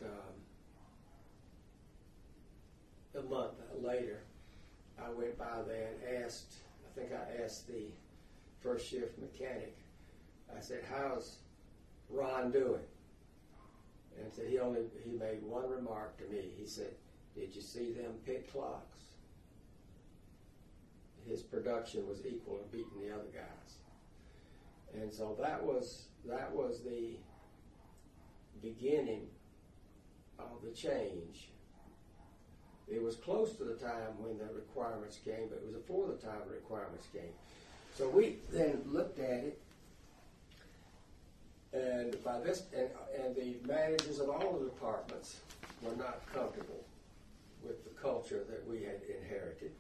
a month later, I went by there and asked, I think I asked the first shift mechanic, I said, how's Ron doing? And so he made one remark to me. He said, did you see them pit clocks? His production was equal to beating the other guys. And so that was the beginning of the change. It was close to the time when the requirements came, but it was before the time the requirements came. So we then looked at it, and by this, and the managers of all the departments were not comfortable with the culture that we had inherited.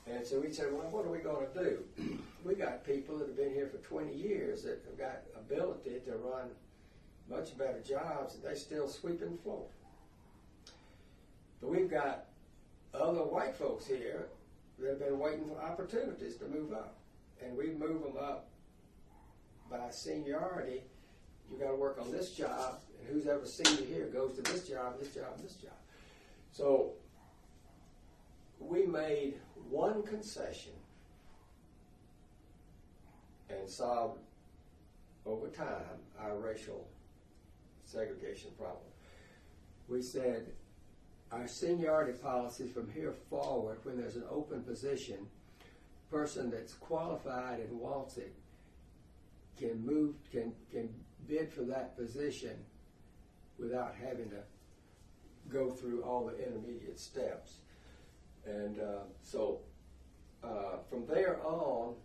And so we said, well, what are we going to do? We got people that have been here for 20 years that have got ability to run much better jobs, and they still sweeping the floor. But we've got other white folks here that have been waiting for opportunities to move up. And we move them up by seniority. You got to work on this job, and who's ever senior here goes to this job, this job, and this job. So we made one concession and solved over time our racial segregation problem. We said our seniority policy from here forward, when there's an open position, person that's qualified and wants it can bid for that position without having to go through all the intermediate steps. And so from there on,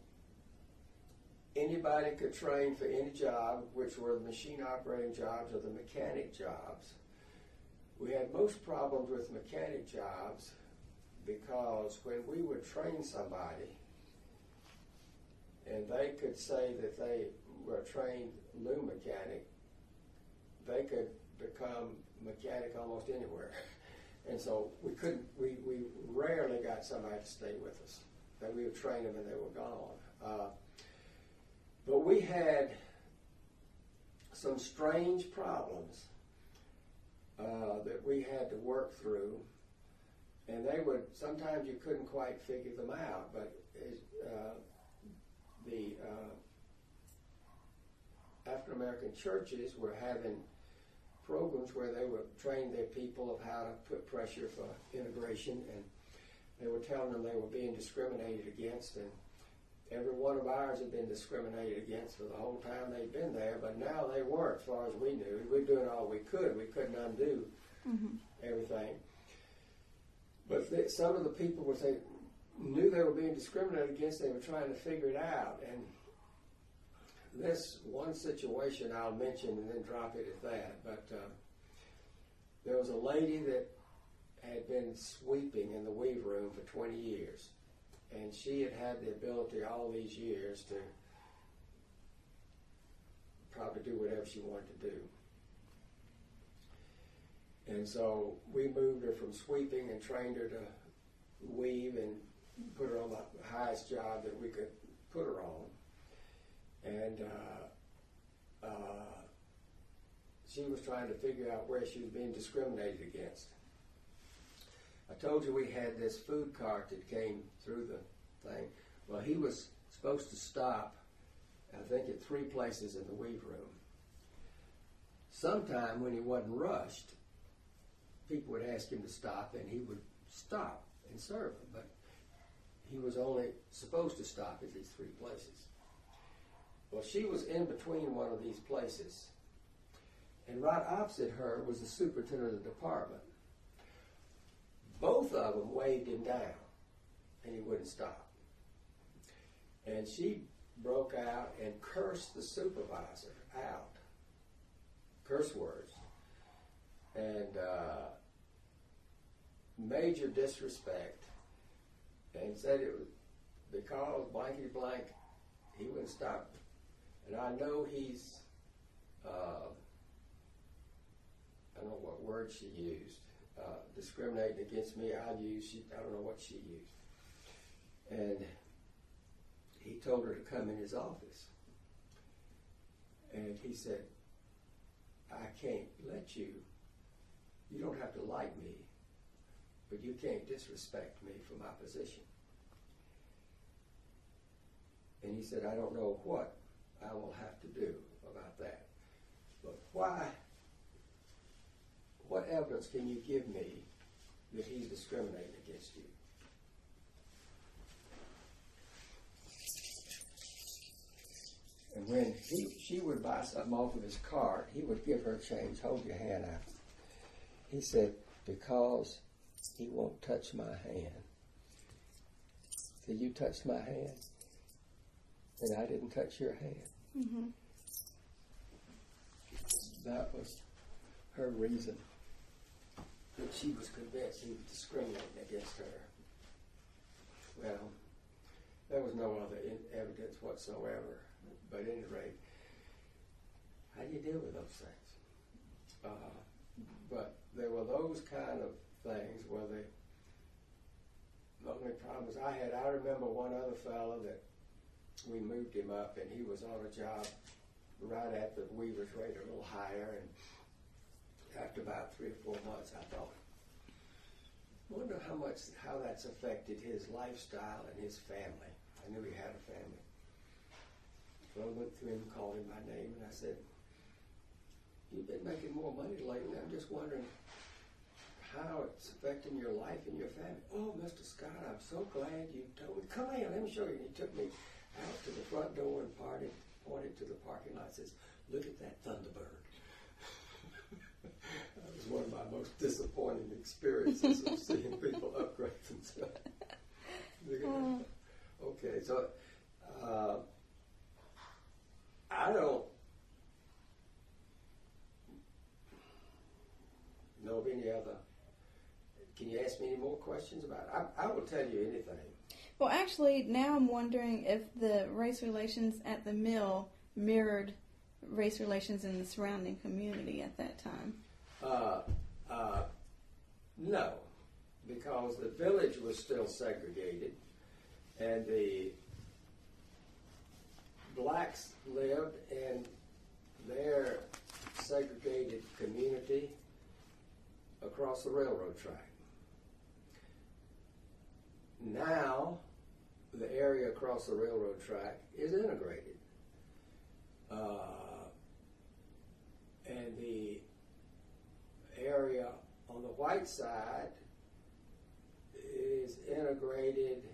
anybody could train for any job, which were the machine operating jobs or the mechanic jobs. We had most problems with mechanic jobs because when we would train somebody and they could say that they were a trained loom mechanic, they could become mechanic almost anywhere. And so we rarely got somebody to stay with us. That we would train them and they were gone. But we had some strange problems that we had to work through, and sometimes you couldn't quite figure them out, but the African American churches were having programs where they would train their people of how to put pressure for integration, and they were telling them they were being discriminated against, and every one of ours had been discriminated against for the whole time they'd been there, but now they weren't, as far as we knew. We were doing all we could. We couldn't undo everything. But some of the people knew they were being discriminated against. They were trying to figure it out. And this one situation I'll mention and then drop it at that. But there was a lady that had been sweeping in the weave room for 20 years. And she had the ability all these years to probably do whatever she wanted to do. And so we moved her from sweeping and trained her to weave and put her on the highest job that we could put her on. And she was trying to figure out where she was being discriminated against. I told you we had this food cart that came through the thing. Well, he was supposed to stop, I think, at 3 places in the weave room. Sometime when he wasn't rushed, people would ask him to stop, and he would stop and serve them. But he was only supposed to stop at these 3 places. Well, she was in between one of these places, and right opposite her was the superintendent of the department. Both of them waved him down, and he wouldn't stop. And she broke out and cursed the supervisor out, curse words, and major disrespect, and said it was because blankety blank, he wouldn't stop. And I know he's I don't know what word she used, discriminating against me. I don't know what she used. And he told her to come in his office. And he said, I can't let you don't have to like me, but you can't disrespect me for my position. And he said, I don't know what I will have to do about that. But what evidence can you give me that he's discriminating against you? And when she would buy something off of his cart, he would give her change, hold your hand out. He said, because he won't touch my hand. So you touched my hand, and I didn't touch your hand. Mm-hmm. That was her reason that she was convinced he was discriminating against her. Well, there was no other evidence whatsoever. But at any rate, how do you deal with those things? But there were those kind of things where the only problems I had, I remember one other fellow that we moved him up, and he was on a job right at the weaver's rate, a little higher, and after about 3 or 4 months, I thought, I wonder how that's affected his lifestyle and his family. I knew he had a family. So I went through him, called him by name, and I said, you've been making more money lately. I'm just wondering how it's affecting your life and your family. Oh, Mr. Scott, I'm so glad you told me. Come in, let me show you. And he took me out to the front door and pointed to the parking lot and says, look at that Thunderbird. That was one of my most disappointing experiences of seeing people upgrade themselves. Okay, so I don't know of any other. Can you ask me any more questions about it? I will tell you anything. Well, actually, now I'm wondering if the race relations at the mill mirrored race relations in the surrounding community at that time. No, because the village was still segregated, and the blacks lived in their segregated community across the railroad track. Now, the area across the railroad track is integrated. And the area on the white side is integrated.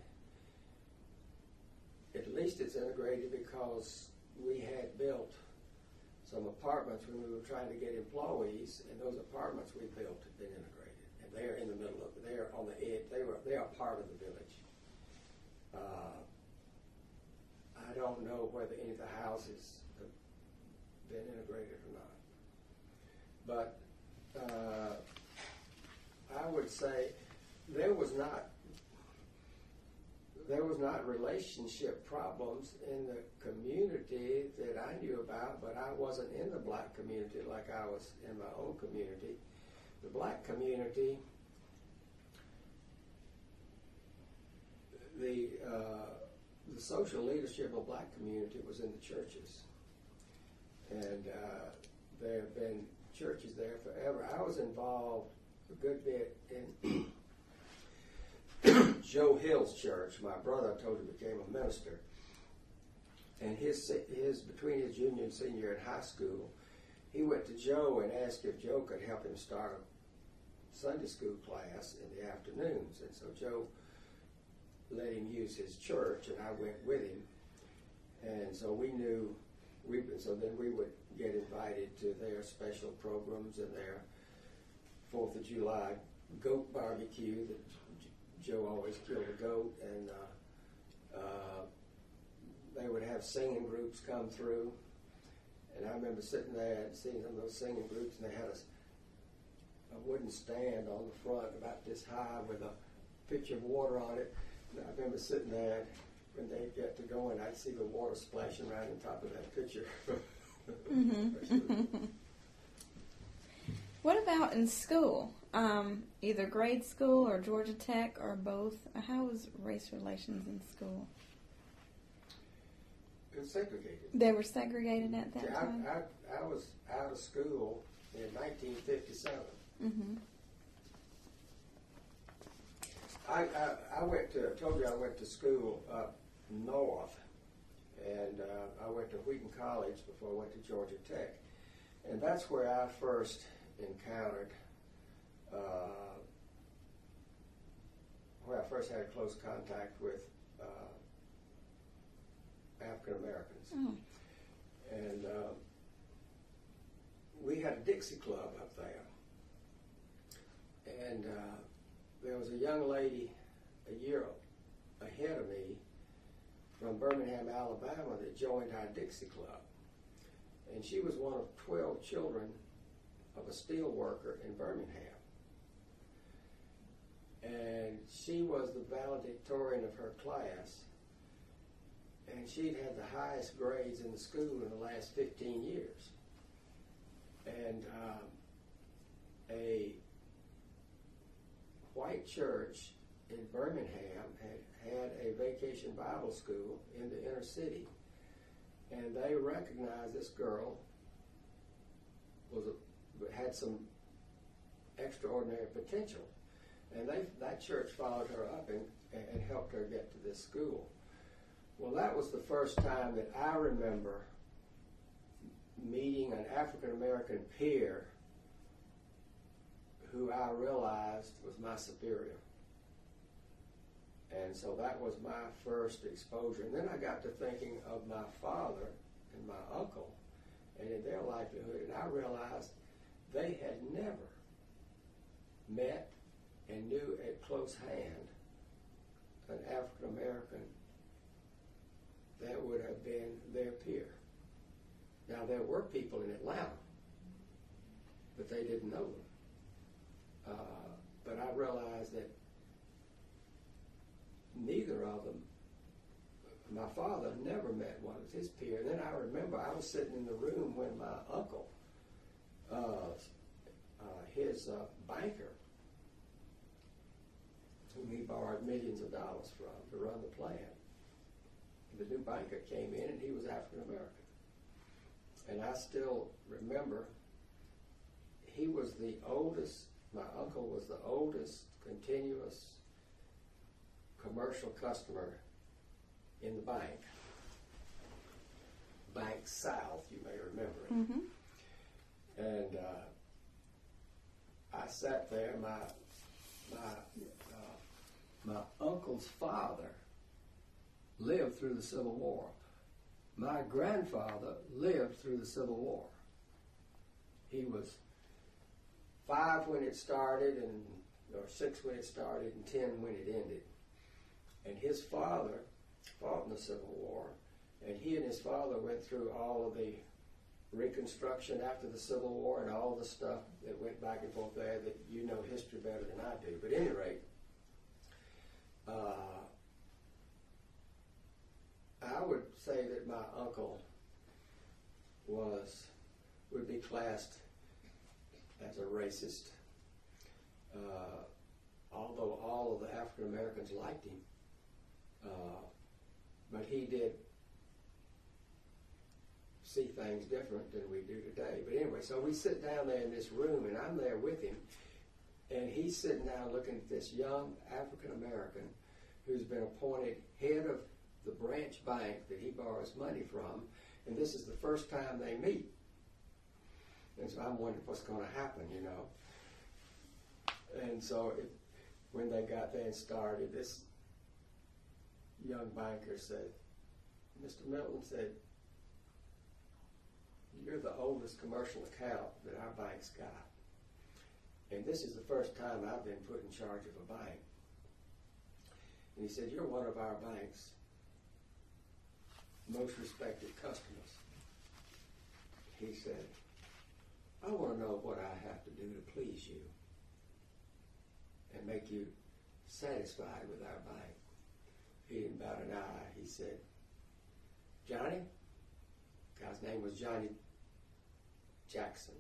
At least it's integrated because we had built some apartments when we were trying to get employees, and those apartments we built had been integrated. And they're in the middle of it. They're on the edge. They are part of the village. I don't know whether any of the houses have been integrated or not. But I would say there was not relationship problems in the community that I knew about, but I wasn't in the black community like I was in my own community. The black community, the social leadership of the black community was in the churches. And there have been churches there forever. I was involved a good bit in Joe Hill's church. My brother, I told you, became a minister. And his between his junior and senior year in high school, he went to Joe and asked if Joe could help him start a Sunday school class in the afternoons. And so Joe let him use his church, and I went with him. And so so then we would get invited to their special programs and their 4th of July goat barbecue that Joe always killed a goat, and they would have singing groups come through. And I remember sitting there and seeing some of those singing groups, and they had a wooden stand on the front about this high with a pitcher of water on it. And I remember sitting there when they get to going, I'd see the water splashing around on top of that pitcher. What about in school? Either grade school or Georgia Tech or both. How was race relations in school? It was segregated. They were segregated at that time? I was out of school in 1957. Mm-hmm. I told you I went to school up north, and I went to Wheaton College before I went to Georgia Tech. And that's where I first encountered, where I first had close contact with African Americans. Oh. And we had a Dixie Club up there. And there was a young lady a year ahead of me from Birmingham, Alabama, that joined our Dixie Club. And she was one of 12 children of a steel worker in Birmingham. And she was the valedictorian of her class. And she'd had the highest grades in the school in the last 15 years. And a white church in Birmingham had a vacation Bible school in the inner city. And they recognized this girl had some extraordinary potential. And that church followed her up and helped her get to this school. Well, that was the first time that I remember meeting an African American peer who I realized was my superior. And so that was my first exposure. And then I got to thinking of my father and my uncle and in their livelihood, and I realized they had never met and knew at close hand an African American that would have been their peer. Now, there were people in Atlanta, but they didn't know them. But I realized that neither of them, my father never met one of his peers. And then I remember I was sitting in the room when my uncle, his banker, whom he borrowed millions of dollars from to run the plant, the new banker came in and he was African American. And I still remember he was the oldest, my uncle was the oldest continuous commercial customer in the bank. Bank South, you may remember it. Mm-hmm. And I sat there, my uncle's father lived through the Civil War. My grandfather lived through the Civil War. He was 5 when it started, or 6 when it started, and 10 when it ended. And his father fought in the Civil War, and he and his father went through all of the Reconstruction after the Civil War and all the stuff that went back and forth there that you know history better than I do. But at any rate, I would say that my uncle would be classed as a racist, although all of the African Americans liked him. But he did see things different than we do today. But anyway, so we sit down there in this room, and I'm there with him, and he's sitting down looking at this young African American who's been appointed head of the branch bank that he borrows money from, and this is the first time they meet. And so I'm wondering what's going to happen, you know. And so when they got there and started, this young banker said, Mr. Milton said, you're the oldest commercial account that our bank's got. And this is the first time I've been put in charge of a bank. And he said, you're one of our bank's most respected customers. He said, I want to know what I have to do to please you and make you satisfied with our bank. He didn't bat an eye. He said, Johnny, guy's name was Johnny Jackson.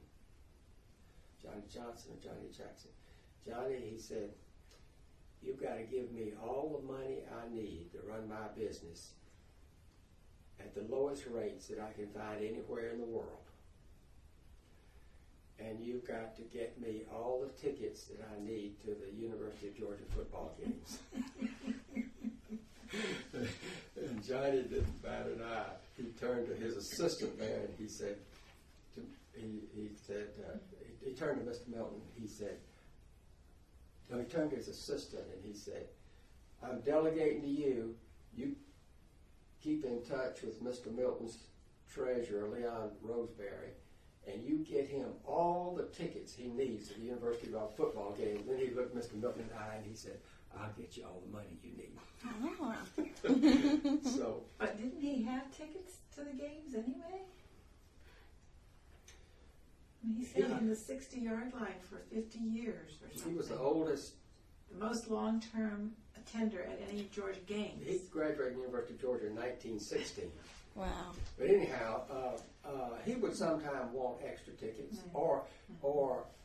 Johnny Johnson or Johnny Jackson. Johnny, he said, you've got to give me all the money I need to run my business at the lowest rates that I can find anywhere in the world. And you've got to get me all the tickets that I need to the University of Georgia football games. And Johnny didn't bat an eye. He turned to his assistant there and he said, he turned to Mr. Milton. He turned to his assistant and he said, I'm delegating to you. You keep in touch with Mr. Milton's treasurer, Leon Roseberry, and you get him all the tickets he needs to the University of football games. Then he looked Mr. Milton in the eye and he said, I'll get you all the money you need. So, but didn't he have tickets to the games anyway? I mean, he sat on the 60-yard line for 50 years or something. He was the oldest. The most long-term attender at any Georgia games. He graduated from the University of Georgia in 1916. Wow. But anyhow, he would sometimes want extra tickets, or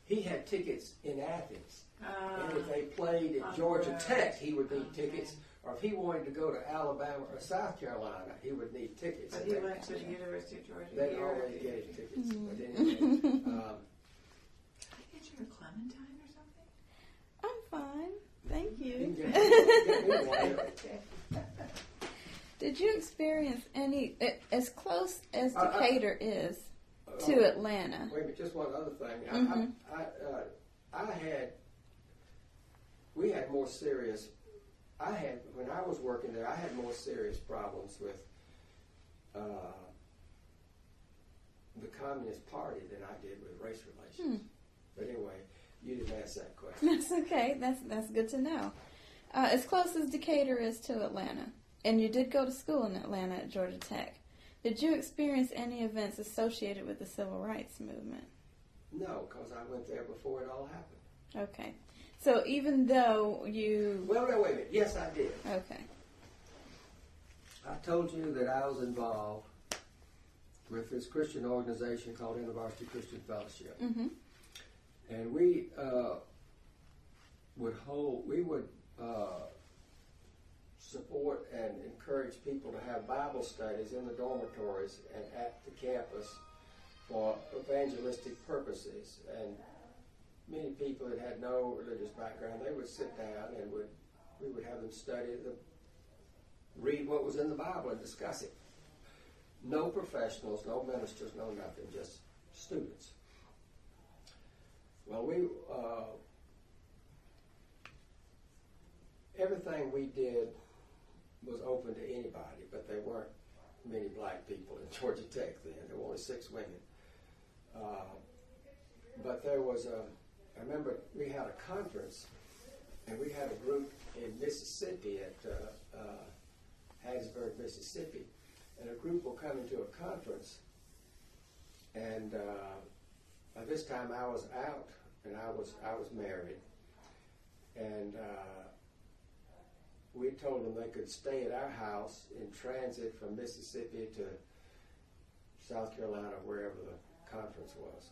he had tickets in Athens. And if they played at Georgia Tech, he would need tickets. Or if he wanted to go to Alabama or South Carolina, he would need tickets. But he went to the University of Georgia. They'd always get his tickets. But anyway, Can I get you a clementine or something? I'm fine. Thank you you. can get me one. Did you experience any, as close as Decatur is to Atlanta? Wait a minute, just one other thing. We had more serious, when I was working there, I had more serious problems with the Communist Party than I did with race relations. But anyway, you didn't ask that question. That's okay. That's good to know. As close as Decatur is to Atlanta, and you did go to school in Atlanta at Georgia Tech, did you experience any events associated with the Civil Rights Movement? No, because I went there before it all happened. Okay. So even though you... Well, wait a minute. Yes, I did. Okay. I told you that I was involved with this Christian organization called InterVarsity Christian Fellowship. Mm-hmm. And we would support and encourage people to have Bible studies in the dormitories and at the campus for evangelistic purposes. And many people that had no religious background, they would sit down and we would have them read what was in the Bible and discuss it. No professionals, no ministers, no nothing, just students. Well, everything we did was open to anybody, but there weren't many black people in Georgia Tech then. There were only 6 women. But there was I remember we had a conference, and we had a group in Mississippi at Hattiesburg, Mississippi, and a group will come into a conference, and by this time I was out, and I was married, and we told them they could stay at our house in transit from Mississippi to South Carolina, wherever the conference was.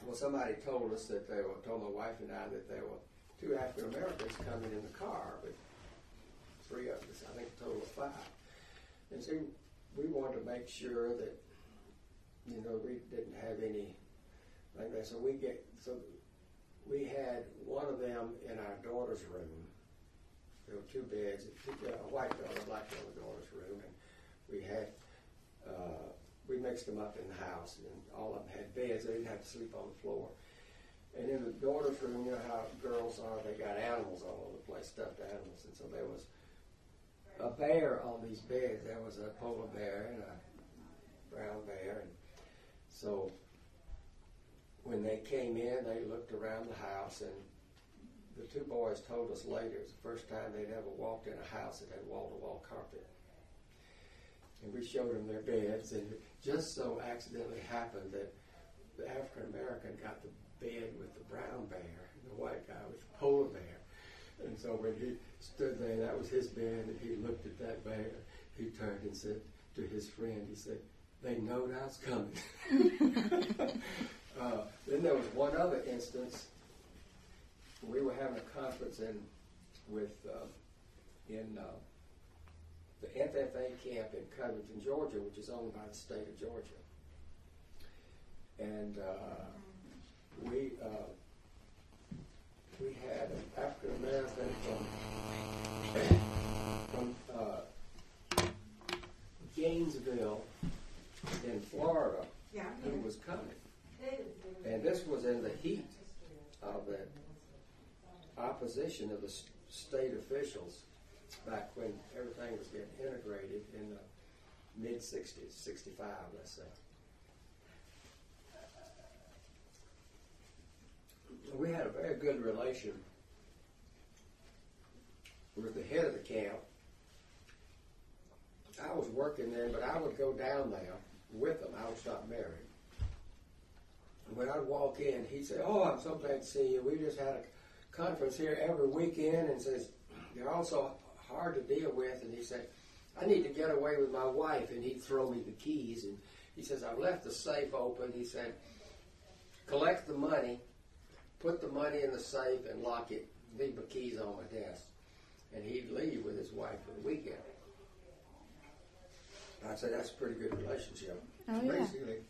Well, somebody told us that told my wife and I that there were 2 African Americans coming in the car, but 3 of us, I think a total of 5. And so we wanted to make sure that, we didn't have any like that. So we had one of them in our daughter's room. There were 2 beds, a white daughter, a black daughter's room, and we mixed them up in the house, and all of them had beds. They didn't have to sleep on the floor. And in the daughter's room, you know how girls are, they got animals all over the place, stuffed animals. And so there was a bear on these beds. There was a polar bear and a brown bear. And so when they came in, they looked around the house, and the 2 boys told us later it was the first time they'd ever walked in a house that had wall-to-wall carpet. And we showed them their beds, and it just so accidentally happened that the African American got the bed with the brown bear, and the white guy with the polar bear. And so when he stood there, that was his bed, and he looked at that bear. He turned and said to his friend, he said, They knowed I was coming. Then there was one other instance. We were having a conference in the FFA camp in Covington, Georgia, which is owned by the state of Georgia. And we had an African American from Gainesville in Florida who was coming. And this was in the heat of the opposition of the state officials back when everything was getting integrated in the mid-60s, 65, let's say. We had a very good relation with the head of the camp. I was working then, but I would go down there with him. I was not married. And when I'd walk in, he'd say, "Oh, I'm so glad to see you. We just had a conference here every weekend," and says, "They're all so hard to deal with." And he said, "I need to get away with my wife." And he'd throw me the keys. And he says, "I've left the safe open." He said, "Collect the money, put the money in the safe, and lock it. Leave the keys on my desk." And he'd leave with his wife for the weekend. I'd say that's a pretty good relationship. Oh, yeah. Basically,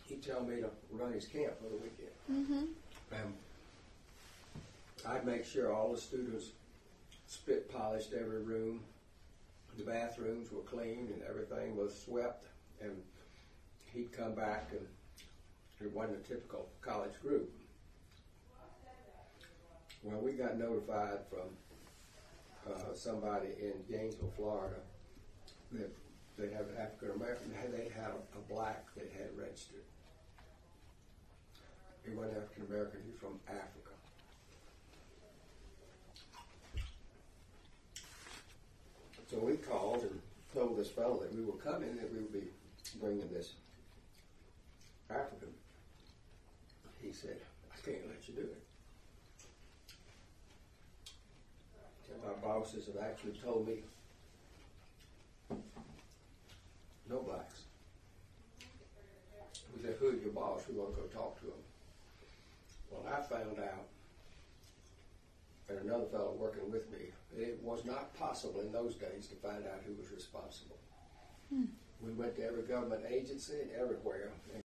he'd tell me to run his camp for the weekend. Mm-hmm. I'd make sure all the students spit polished every room. The bathrooms were clean and everything was swept. And he'd come back, and it wasn't a typical college group. Well, we got notified from somebody in Gainesville, Florida, that they have an African American. They had a black that had registered. He wasn't African American. He's from Africa. So we called and told this fellow that we were coming, that we would be bringing this African. He said, "I can't let you do it." And my bosses have actually told me, "No blacks." We said, "Who's your boss? We want to go talk to him." Well, I found out, and another fellow working with me, it was not possible in those days to find out who was responsible. We went to every government agency and everywhere and